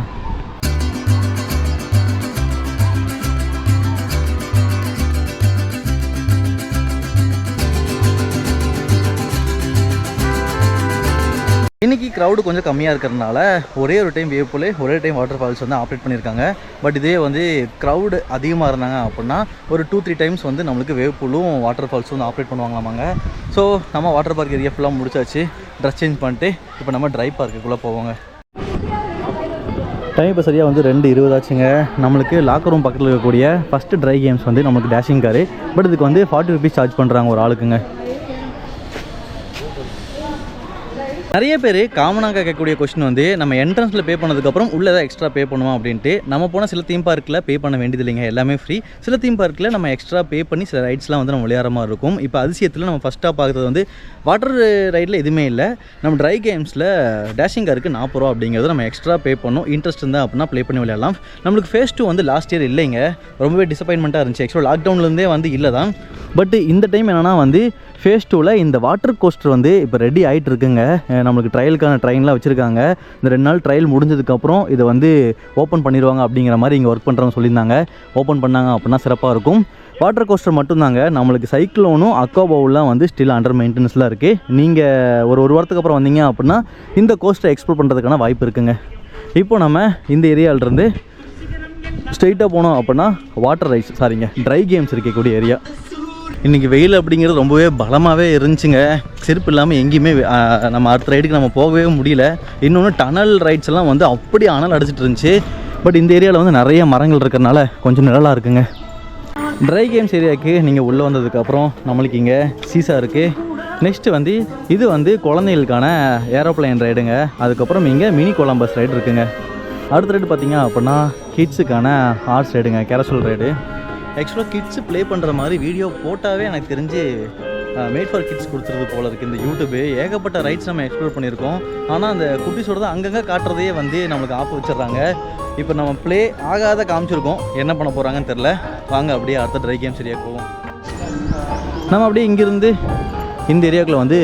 Speaker 1: இன்றைக்கி க்ரௌடு கொஞ்சம் கம்மியாக இருக்கிறதுனால ஒரே ஒரு டைம் வேவ் பூல், ஒரே டைம் வாட்டர் ஃபால்ஸ் வந்து ஆப்ரேட் பண்ணியிருக்காங்க. பட் இதே வந்து க்ரௌடு அதிகமாக இருந்தாங்க அப்படின்னா ஒரு 2-3 டைம்ஸ் வந்து நம்மளுக்கு வேவ் பூலும் வாட்டர் ஃபால்ஸும் வந்து ஆப்ரேட் பண்ணுவாங்களாமாங்க. ஸோ நம்ம வாட்டர் பார்க் ஏரியா ஃபுல்லாக முடிச்சாச்சு. ட்ரெஸ் சேஞ்ச் பண்ணிட்டு இப்போ நம்ம ட்ரை பார்க்குள்ளே போவோங்க. டைம் இப்போ சரியாக வந்து 2:20 ஆச்சுங்க. நம்மளுக்கு லாக்கர் ரூம் பக்கத்தில் இருக்கக்கூடிய ஃபஸ்ட்டு ட்ரை கேம்ஸ் வந்து நம்மளுக்கு டேஷிங் காரு. பட் இதுக்கு வந்து 40 rupees சார்ஜ் பண்ணுறாங்க ஒரு ஆளுக்குங்க. நிறைய பேர் காமனாக கேட்கக்கூடிய கொஸ்டின் வந்து நம்ம என்ட்ரன்ஸில் பே பண்ணதுக்கப்புறம் உள்ளே தான் எக்ஸ்ட்ரா பே பண்ணுவோம் அப்படின்ட்டு. நம்ம போனால் சில தீம் பார்க்கில் பே பண்ண வேண்டியது இல்லைங்க, எல்லாமே ஃப்ரீ. சில தீம் பார்க்கில் நம்ம எக்ஸ்ட்ரா பே பண்ணி சில ரைட்ஸ்லாம் வந்து நம்ம விளையாடுற மாதிரி இருக்கும். இப்போ அதிசயத்தில் நம்ம ஃபஸ்ட்டாக பார்க்குறது வந்து வாட்டர் ரைடில் எதுவுமே இல்லை. நம்ம ட்ரை கேம்ஸில் டேஷிங் காருக்கு 40 ரூபா அப்படிங்கிறது நம்ம எக்ஸ்ட்ரா பே பண்ணணும். இன்ட்ரெஸ்ட் இருந்தால் அப்படின்னா ப்ளே பண்ணி விளையாடலாம். நம்மளுக்கு ஃபேஸ் 2 வந்து லாஸ்ட் இயர் இல்லைங்க, ரொம்பவே டிசப்பாயின்மெண்ட்டாக இருந்துச்சு. ஆக்சுவலாக லாக்டவுன்லேருந்தே வந்து இல்லை தான். பட் இந்த டைம் என்னென்னா வந்து ஃபேஸ் 2ல் இந்த வாட்டர் கோஸ்டர் வந்து இப்போ ரெடி ஆகிட்டு இருக்குங்க. நம்மளுக்கு ட்ரையலுக்கான ட்ரெயின்லாம் வச்சுருக்காங்க. இந்த 2 நாள் ட்ரையல் முடிஞ்சதுக்கப்புறம் இதை வந்து ஓப்பன் பண்ணிடுவாங்க அப்படிங்கிற மாதிரி இங்கே ஒர்க் பண்ணுறவங்க சொல்லியிருந்தாங்க. ஓப்பன் பண்ணாங்க அப்படின்னா சிறப்பாக இருக்கும். வாட்டர் கோஸ்டர் மட்டும்தாங்க. நம்மளுக்கு சைக்ளோனும் அக்வா பவுல்லாம் வந்து ஸ்டில் அண்டர் மெயின்டெனன்ஸில் இருக்குது. நீங்கள் ஒரு வாரத்துக்கு அப்புறம் வந்தீங்க அப்படின்னா இந்த கோஸ்டரை எக்ஸ்ப்ளோர் பண்ணுறதுக்கான வாய்ப்பு இருக்குங்க. இப்போ நம்ம இந்த ஏரியாவிலேருந்து ஸ்ட்ரெயிட்டாக போனோம் அப்படின்னா வாட்டர் ரைட்ஸ் ட்ரை கேம்ஸ் இருக்கக்கூடிய ஏரியா. இன்றைக்கி வெயில் அப்படிங்கிறது ரொம்பவே பலமாகவே இருந்துச்சுங்க. செருப்பு இல்லாமல் எங்கேயுமே நம்ம அடுத்த ரைடுக்கு நம்ம போகவே முடியல. இன்னொன்று டனல் ரைட்ஸ் எல்லாம் வந்து அப்படி அனல் அடிச்சிட்டு இருந்துச்சு. பட் இந்த ஏரியாவில் வந்து நிறைய மரங்கள் இருக்கிறனால கொஞ்சம் நிழலாக இருக்குங்க. ட்ரை கேம்ஸ் ஏரியாவுக்கு நீங்கள் உள்ளே வந்ததுக்கப்புறம் நம்மளுக்கு இங்கே சீசா இருக்குது. நெக்ஸ்ட்டு வந்து இது வந்து குழந்தைகளுக்கான ஏரோப்ளைன் ரைடுங்க. அதுக்கப்புறம் இங்கே மினி கொலம்பஸ் ரைடு இருக்குங்க. அடுத்த ரைடு பார்த்திங்க அப்படின்னா கிட்ஸுக்கான ஹார்ஸ் ரைடுங்க, கேரசல் ரைடு. ஆக்சுவலாக கிட்ஸு ப்ளே பண்ணுற மாதிரி வீடியோ போட்டாவே எனக்கு தெரிஞ்சு மேட் ஃபார் கிட்ஸ் கொடுத்துருது போல இருக்குது இந்த யூடியூப்பு. ஏகப்பட்ட ரைட்ஸ் நம்ம எக்ஸ்ப்ளோர் பண்ணியிருக்கோம். ஆனால் அந்த குட்டிஸோட தான் அங்கங்கே காட்டுறதையே வந்து நம்மளுக்கு ஆஃப் வச்சிடுறாங்க. இப்போ நம்ம ப்ளே ஆகாத காமிச்சிருக்கோம், என்ன பண்ண போகிறாங்கன்னு தெரில. வாங்க அப்படியே அடுத்த ட்ரை கேம்ஸ் ஏரியாவுக்கு போவோம். நம்ம அப்படியே இங்கேருந்து இந்த ஏரியாவுக்குள்ளே வந்து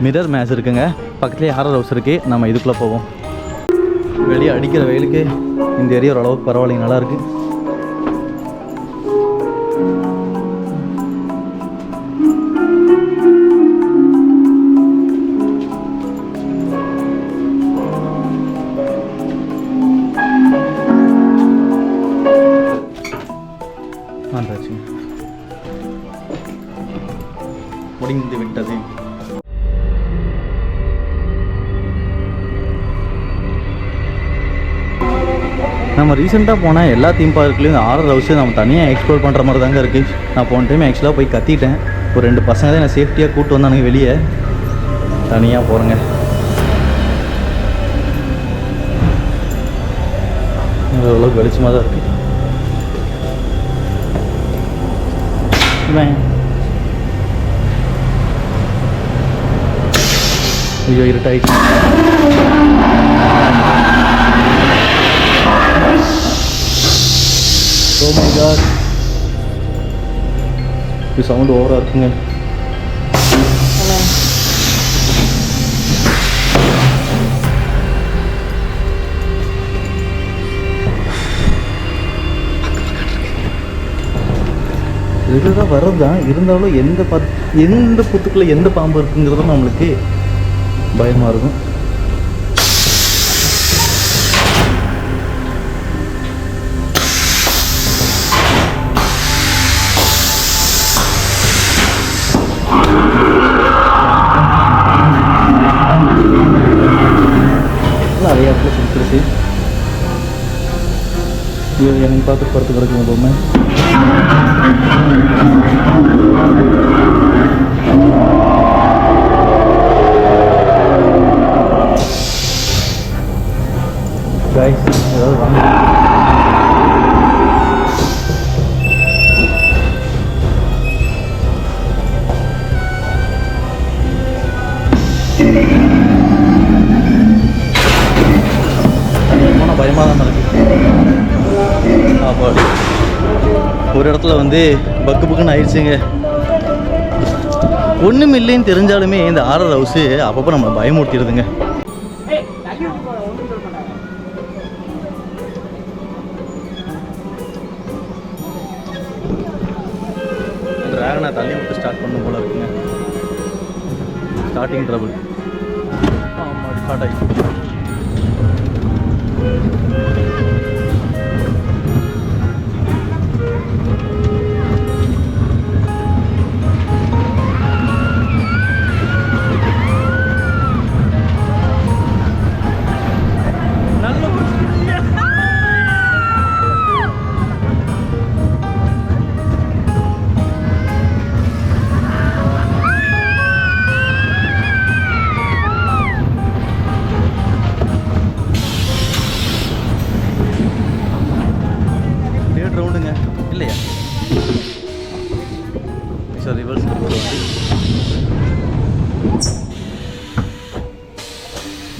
Speaker 1: மிரர் மேட்ச் இருக்குங்க. பக்கத்துலேயே ஹாரர் ஹவுஸ் இருக்குது. நம்ம இதுக்குள்ளே போவோம். வெளியே அடிக்கிற வெயிலுக்கு இந்த ஏரியா ஓரளவுக்கு பரவாயில்லைங்க, நல்லாயிருக்கு. வந்தாச்சுங்க, முடிந்து விட்டது. நம்ம ரீசெண்டாக போனால் எல்லா தீம் பார்க்லேயும் ஆர்ஆர் ஹவுஸ் நம்ம தனியாக எக்ஸ்ப்ளோர் பண்ணுற மாதிரி தாங்க இருக்குது. நான் போன டைம் ஆக்சுவலாக போய் கத்திட்டேன். ஒரு 2 பசங்க தான் நான் சேஃப்டியாக கூப்பிட்டு வந்தானுங்க வெளியே. தனியாக போகிறேங்க. ஓரளவுக்கு வெளிச்சமாக தான் இருக்குது. ஐயோ இருட்டாயிடுச்சு. Oh my god, இது சவுண்ட் ஓவராக இருக்குங்க. இதுதான் வர்றதுதான், இருந்தாலும் எந்த புத்துக்குள்ளே எந்த பாம்பு இருக்குங்கிறதும் நம்மளுக்கு பயமாக இருக்கும். நிறைய இடத்துல சுற்றுச்சு. எனக்கு பார்த்து படுத்து கிடக்குங்க பொம்மை. ஏதாவது வாங்க. பயமாக தான் இருக்குது. ஒரு இடத்துல வந்து பக்கு பக்குன்னு ஆயிடுச்சுங்க. ஒன்றும் இல்லைன்னு தெரிஞ்சாலுமே இந்த ஆர்ஆர் ஹவுஸு அப்பப்போ நம்மளை பயமுறுத்திடுதுங்க. டிராகனை தள்ளி விட்டு ஸ்டார்ட் பண்ணும் போல இருக்குங்க. Starting trouble. ஆமாம், ஸ்டார்ட் ஆகிடுச்சு. ரவுண்டுங்க இல்லையா? சார் ரிவர்ஸ்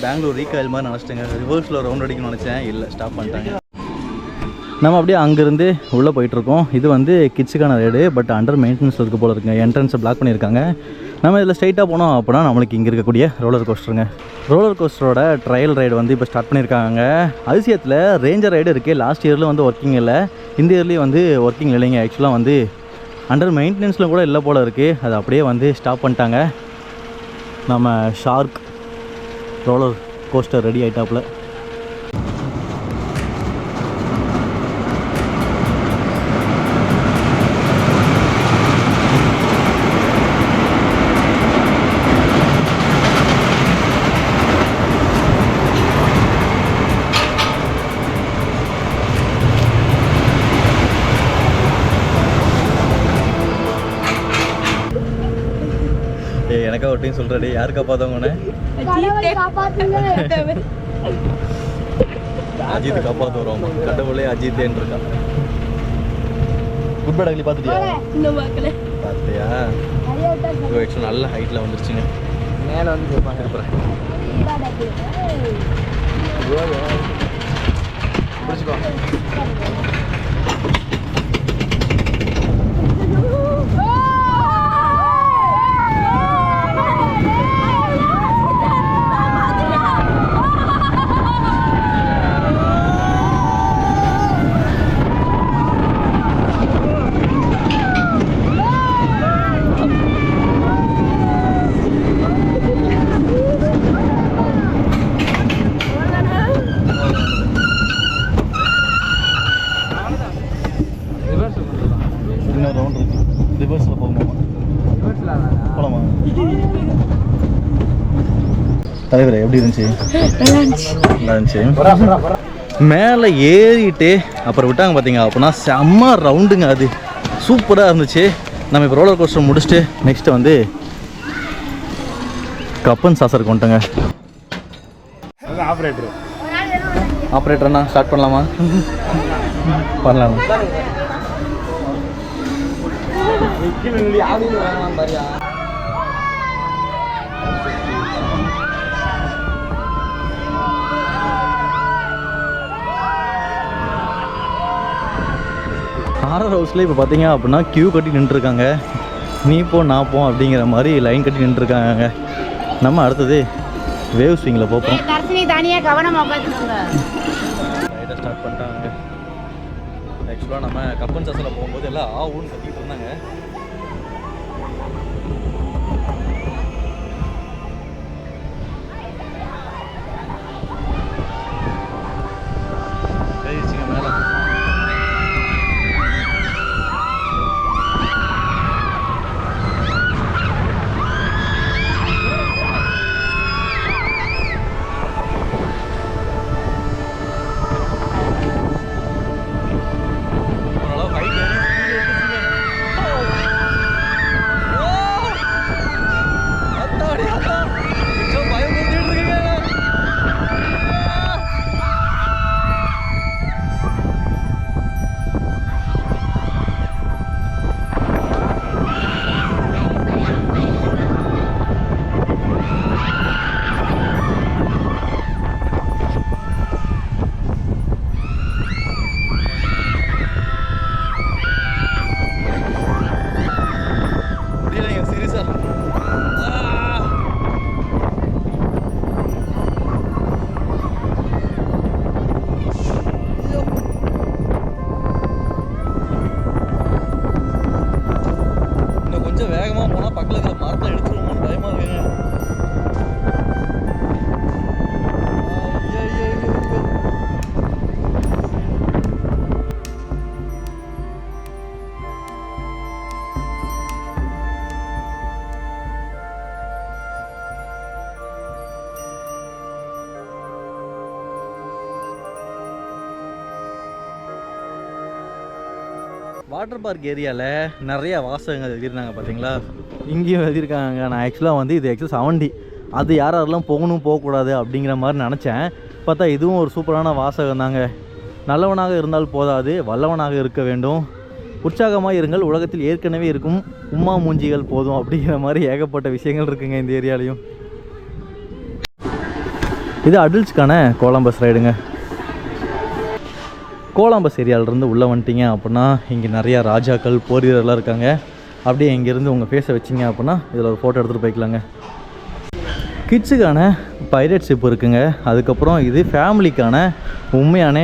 Speaker 1: பெங்களூர் ரீகாயில் மாதிரி நினச்சிட்டேங்க. ரிவர்ஸில் ரவுண்ட் அடிக்கணும்னு நினச்சேன், இல்லை ஸ்டாப் பண்ணிட்டாங்க. நம்ம அப்படியே அங்கேருந்து உள்ளே போயிட்டுருக்கோம். இது வந்து கிட்ஸுக்கான ரைடு, பட் அண்டர் மெயின்டெனன்ஸ் இருக்க போல இருக்குங்க. என்ட்ரன்ஸை பிளாக் பண்ணியிருக்காங்க. நம்ம இதில் ஸ்ட்ரைட்டாக போனோம் அப்படின்னா நம்மளுக்கு இங்கே இருக்கக்கூடிய ரோலர் கோஸ்டருங்க. ரோலர் கோஸ்டரோட ட்ரையல் ரைடு வந்து இப்போ ஸ்டார்ட் பண்ணியிருக்காங்க. அதிசயத்தில் ரேஞ்சர் ரைடு இருக்குது. லாஸ்ட் இயரில் வந்து ஒர்க்கிங் இல்லை, இந்த இயர்லேயும் வந்து ஒர்க்கிங் இல்லைங்க. ஆக்சுவலாக வந்து அண்டர் மெயின்டெனன்ஸில் கூட இல்லை போல் இருக்குது. அது அப்படியே வந்து ஸ்டாப் பண்ணிட்டாங்க. நம்ம ஷார்க் ரோலர் கோஸ்டர் ரெடி ஆகிட்டாப்புல. எனக்கா ஒரு டைம் சொல்கிறேன், யார் காப்பாற்றவங்கண்ணே? அஜித் காப்பாற்ற வருவாங்க. கடவுளே அஜித்தேன்னு இருக்கான். குட் பேட் அகலி பார்த்துட்டியா? பார்த்தியா? ஆக்சுவலாக நல்ல ஹைட்டில் வந்துருச்சுங்க. மேலே வந்து பிடிச்சிக்கோ. எப்படி இருந்துச்சு? நல்லா இருந்துச்சு. மேலே ஏறிட்டு அப்புறம் விட்டாங்க பார்த்தீங்க அப்படின்னா செம்ம ரவுண்டுங்க. அது சூப்பராக இருந்துச்சு. நம்ம இப்போ ரோலர் கோஸ்டர் முடிச்சுட்டு நெக்ஸ்ட்டு வந்து கப்பன் சாசர் கொண்டுங்க. ஆப்ரேட்டர்ண்ணா ஸ்டார்ட் பண்ணலாமா? பண்ணலாமா? ஹாரர் ஹவுஸில் இப்போ பார்த்தீங்க அப்படின்னா க்யூ கட்டி நின்றுருக்காங்க. நீ போ நான் போ அப்படிங்கிற மாதிரி லைன் கட்டி நின்றுருக்காங்க. நம்ம அடுத்தது வேவ் ஸ்விங்கில் போப்போம். ரைட்டாக ஸ்டார்ட் பண்ணிட்டாங்க. ஆக்சுவலாக நம்ம கப்பன் சாஸில் போகும்போது எல்லாம் ஆவுன்னு கட்டிகிட்டு இருந்தாங்க. மேலே வாட்டர் பார்க் ஏரியாவில் நிறையா வாசகங்கள் எழுதியிருந்தாங்க பார்த்தீங்களா? இங்கேயும் எழுதியிருக்காங்க. நான் ஆக்சுவலாக வந்து இது எக்ஸஸ் 70 அது யாரெல்லாம் போகணும் போகக்கூடாது அப்படிங்கிற மாதிரி நினச்சேன். பார்த்தா இதுவும் ஒரு சூப்பரான வாசகம் தாங்க. நல்லவனாக இருந்தால் போதாது, வல்லவனாக இருக்க வேண்டும். உற்சாகமாக இருங்கள், உலகத்தில் ஏற்கனவே இருக்கும் உம்மா மூஞ்சிகள் போதும் அப்படிங்கிற மாதிரி ஏகப்பட்ட விஷயங்கள் இருக்குங்க இந்த ஏரியாலையும். இது அடல்ட்ஸ்க்கான கோலம்பஸ் ரைடுங்க. கோலம்பஸ் ஏரியாவிலேருந்து உள்ளே வந்துட்டிங்க அப்படின்னா இங்கே நிறையா ராஜாக்கள் போர் வீரர்லாம் இருக்காங்க. அப்படியே இங்கேருந்து உங்கள் ஃபேஸை வச்சிங்க அப்படின்னா இதில் ஒரு ஃபோட்டோ எடுத்துகிட்டு போய்க்கலாங்க. கிட்ஸுக்கான பைரட் ஷிப் இருக்குங்க. அதுக்கப்புறம் இது ஃபேமிலிக்கான உண்மையான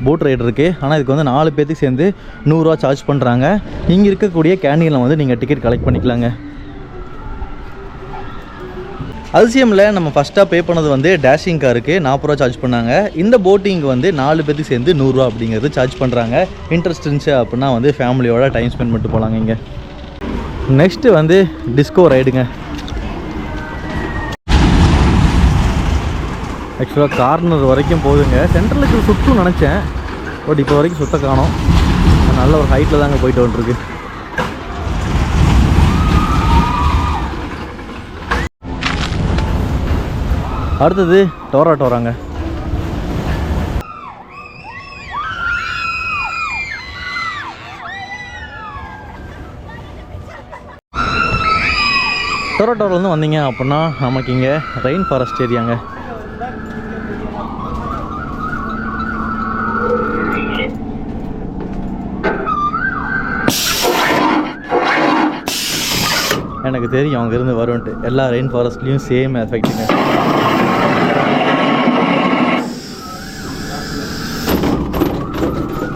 Speaker 1: போட் ரைடு இருக்குது. ஆனால் இதுக்கு வந்து 4 பேர்த்துக்கு சேர்ந்து 100 ரூபா சார்ஜ் பண்ணுறாங்க. இங்கே இருக்கக்கூடிய கேண்டீனில் வந்து நீங்கள் டிக்கெட் கலெக்ட் பண்ணிக்கலாங்க. அல்சியமில் நம்ம ஃபஸ்ட்டாக பே பண்ணது வந்து டேஷிங் காருக்கு 40 ரூபா சார்ஜ் பண்ணாங்க. இந்த போட்டிங்கு வந்து 4 பேருக்கு சேர்ந்து 100 ரூபா அப்படிங்கிறது சார்ஜ் பண்ணுறாங்க. இன்ட்ரெஸ்ட் இருந்துச்சு அப்படின்னா வந்து ஃபேமிலியோட டைம் ஸ்பெண்ட் பண்ணிட்டு போகலாங்க. இங்கே நெக்ஸ்ட்டு வந்து டிஸ்கோ ரைடுங்க. ஆக்சுவலாக கார்னர் வரைக்கும் போகுதுங்க. சென்ட்ரலுக்கு சுற்றும் நினச்சேன், பட் இப்போ வரைக்கும் சுத்த காணோம். நல்ல ஒரு ஹைட்டில் தாங்க போயிட்டு வந்துருக்கு. அடுத்தது டோரா டோராங்க. டோரா டோராலேருந்து வந்தீங்க அப்படின்னா நமக்கு இங்கே ரெயின் ஃபாரஸ்ட் ஏரியாங்க. எனக்கு தெரியும் அங்கேருந்து வரும்ன்ட்டு. எல்லா ரெயின் ஃபாரஸ்ட்லேயும் சேம் எஃபெக்ட்டுங்க.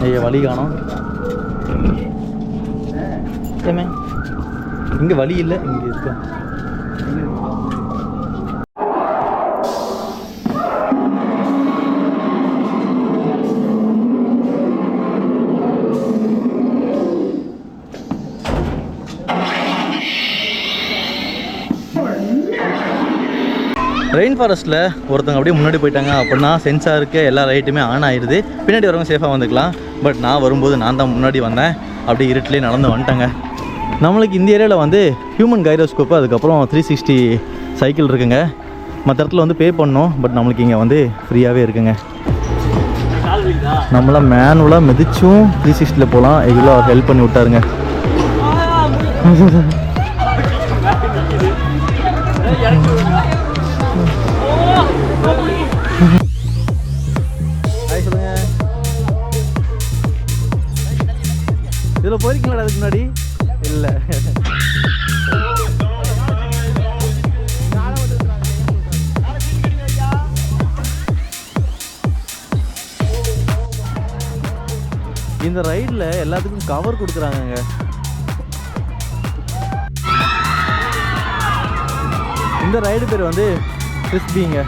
Speaker 1: ஐயா வழி காணோம். ஏமே இங்கே வழி இல்லை, இங்கே இருக்கா? ரெயின் ஃபாரஸ்ட்டில் ஒருத்தவங்க அப்படியே முன்னாடி போயிட்டாங்க அப்படின்னா சென்சாருக்கு எல்லா லைட்டுமே ஆன் ஆயிடுது, பின்னாடி வரவங்க சேஃபாக வந்துக்கலாம். பட் நான் வரும்போது நான் தான் முன்னாடி வந்தேன், அப்படியே இருட்டிலே நடந்து வந்துட்டேங்க. நம்மளுக்கு இந்த ஏரியாவில் வந்து ஹியூமன் கைரோஸ்கோப்பு, அதுக்கப்புறம் 360 சைக்கிள் இருக்குங்க. மற்ற இடத்துல வந்து பே பண்ணோம், பட் நம்மளுக்கு இங்கே வந்து ஃப்ரீயாகவே இருக்குங்க. நம்மளாம் மேனுவலாக மிதிச்சும் 360 போகலாம். இவ்வளோ ஹெல்ப் பண்ணி விட்டாருங்க. சொல்லுங்க, இதில் போயிருக்கீங்களா அதுக்கு முன்னாடி? இல்லை. இந்த ரைடில் எல்லாத்துக்கும் கவர் கொடுக்குறாங்கங்க. இந்த ரைடு பேர் வந்து ஃபிஸ்பீங்க.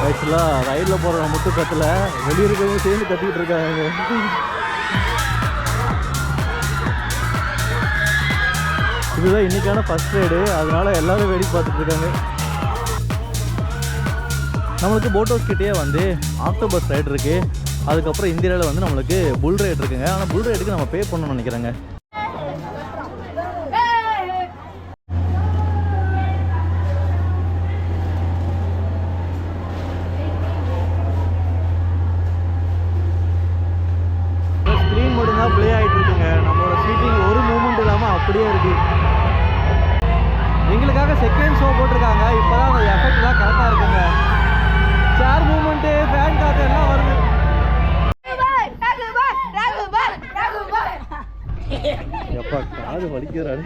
Speaker 1: ஆக்சுவலாக ரைடில் போகிற மட்டும் கத்தல, வெளியே இருக்கவங்க சேர்ந்து கத்திக்கிட்டு இருக்காங்க. இதுதான் இன்றைக்கான ஃபஸ்ட் ரைடு, அதனால் எல்லோரும் வேடி பார்த்துட்டு இருக்காங்க. நம்மளுக்கு போட் ஹவுஸ் கிட்டே வந்து ஆக்டோபஸ் ரைடு இருக்குது. அதுக்கப்புறம் இந்தியாவில் வந்து நம்மளுக்கு புல் ரைடு இருக்குங்க. ஆனால் புல் ரைடுக்கு நம்ம பே பண்ணணும்னு நினைக்கிறேங்க. ஸ்க்ரீன் மட்டும்தான் ப்ளே ஆகிட்டு இருக்குங்க. நம்மளோட சீட்டிங் ஒரு மூமெண்ட் இல்லாமல் அப்படியே இருக்குது. எங்களுக்காக செகண்ட் ஷோ போட்டிருக்காங்க. இப்போ தான் அந்த எஃபெக்ட்லாம் கரெக்டாக இருக்குங்க. சேர் மூமெண்ட்டு, ஃபேன் காற்று எல்லாம் வருது. எப்பா காது வலிக்கிறாரு.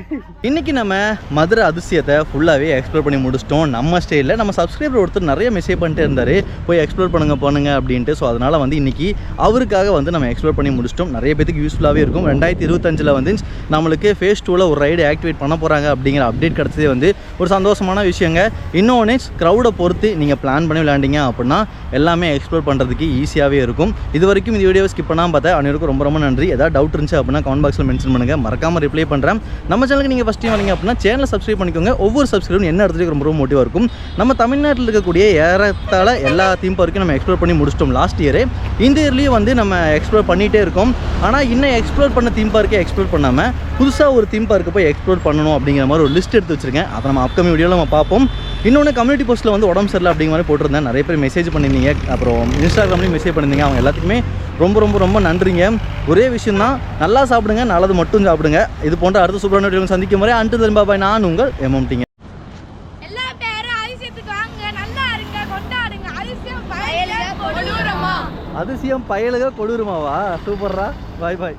Speaker 1: இன்னைக்கு நம்ம மதுரை அதிசயத்தை ஃபுல்லாகவே எக்ஸ்ப்ளோர் பண்ணி முடிச்சிட்டோம் நம்ம ஸ்டைலில். நம்ம சப்ஸ்கிரைபர் ஒருத்தர் நிறைய மெசேஜ் பண்ணிட்டே இருந்தார், போய் எக்ஸ்ப்ளோர் பண்ணுங்க அப்படின்ட்டு. ஸோ அதனால் வந்து இன்றைக்கி அவருக்காக வந்து நம்ம எக்ஸ்ப்ளோர் பண்ணி முடிச்சிட்டோம். நிறைய பேருக்கு யூஸ்ஃபுல்லாகவே இருக்கும். 2025 வந்து நம்மளுக்கு ஃபேஸ் 2ல் ஒரு ரைடு ஆக்டிவேட் பண்ண போகிறாங்க அப்படிங்கிற அப்டேட் கிடச்சதே வந்து ஒரு சந்தோஷமான விஷயங்க. இன்னொன்று க்ரௌடை பொறுத்து நீங்கள் பிளான் பண்ணி விளையாண்டிங்க அப்படின்னா எல்லாமே எக்ஸ்ப்ளோர் பண்ணுறதுக்கு ஈஸியாகவே இருக்கும். இது வரைக்கும் இந்த வீடியோவை ஸ்கிப் பண்ணாமல் பார்த்தா அனைவருக்கும் ரொம்ப ரொம்ப நன்றி. ஏதாவது டவுட் இருந்துச்சு அப்படின்னா கமெண்ட் பாக்ஸில் மென்ஷன் பண்ணுங்கள், மறக்காமல் ரிப்ளை பண்ணுறேன். நம்ம சேனலுக்கு நீங்கள் ஃபஸ்ட் டைம் வரீங்க அப்படின்னா சேனலை சப்ஸ்கிரைப் பண்ணிக்கோங்க. ஒவ்வொரு சப்ஸ்கிரைபும் என்ன இடத்துலையும் ரொம்ப ரொம்ப மோட்டிவாக இருக்கும். நம்ம தமிழ்நாட்டில் இருக்கக்கூடிய ஏறத்தாழ எல்லா தீம் பார்க்கும் நம்ம எக்ஸ்ப்ளோர் பண்ணி முடிச்சிட்டோம் லாஸ்ட் இயரே. இந்த இயர்லேயும் வந்து நம்ம எக்ஸ்ப்ளோர் பண்ணிகிட்டே இருக்கோம். ஆனால் இன்னும் எக்ஸ்ப்ளோர் பண்ண தீம் பார்க்கே எக்ஸ்ப்ளோர் பண்ணாமல் புதுசாக ஒரு தீம் பார்க்கு போய் எக்ஸ்ப்ளோர் பண்ணணும் அப்படிங்கிற மாதிரி ஒரு லிஸ்ட் எடுத்து வச்சுருக்கேன். அதை நம்ம அப்கமிங் வீடியோவில் நம்ம பார்ப்போம். இன்னொன்று கம்யூனிட்டி போஸ்ட்டில் வந்து உடம்பு சரியில்லை அப்படிங்கிற மாதிரி போட்டிருந்தேன். நிறைய பேர் மெசேஜ் பண்ணியிருந்தீங்க, அப்புறம் இன்ஸ்டாகிராம்லேயும் மெசேஜ் பண்ணியிருந்தீங்க. அவங்க எல்லாத்துக்குமே ரொம்ப ரொம்ப ரொம்ப நன்றிங்க. ஒரே விஷயம் தான், நல்லா சாப்பிடுங்க, நல்லது மட்டும் சாப்பிடுங்க. இது போன்ற அடுத்த சூப்பரான வீடியோ சந்திக்கும் வரை அன்டில் தென் பாய். நான் உங்கள் எம்எம்டிங்க. அதிசயம் பயலுக கொடூரமாவா? சூப்பர்ரா. பாய் பாய்.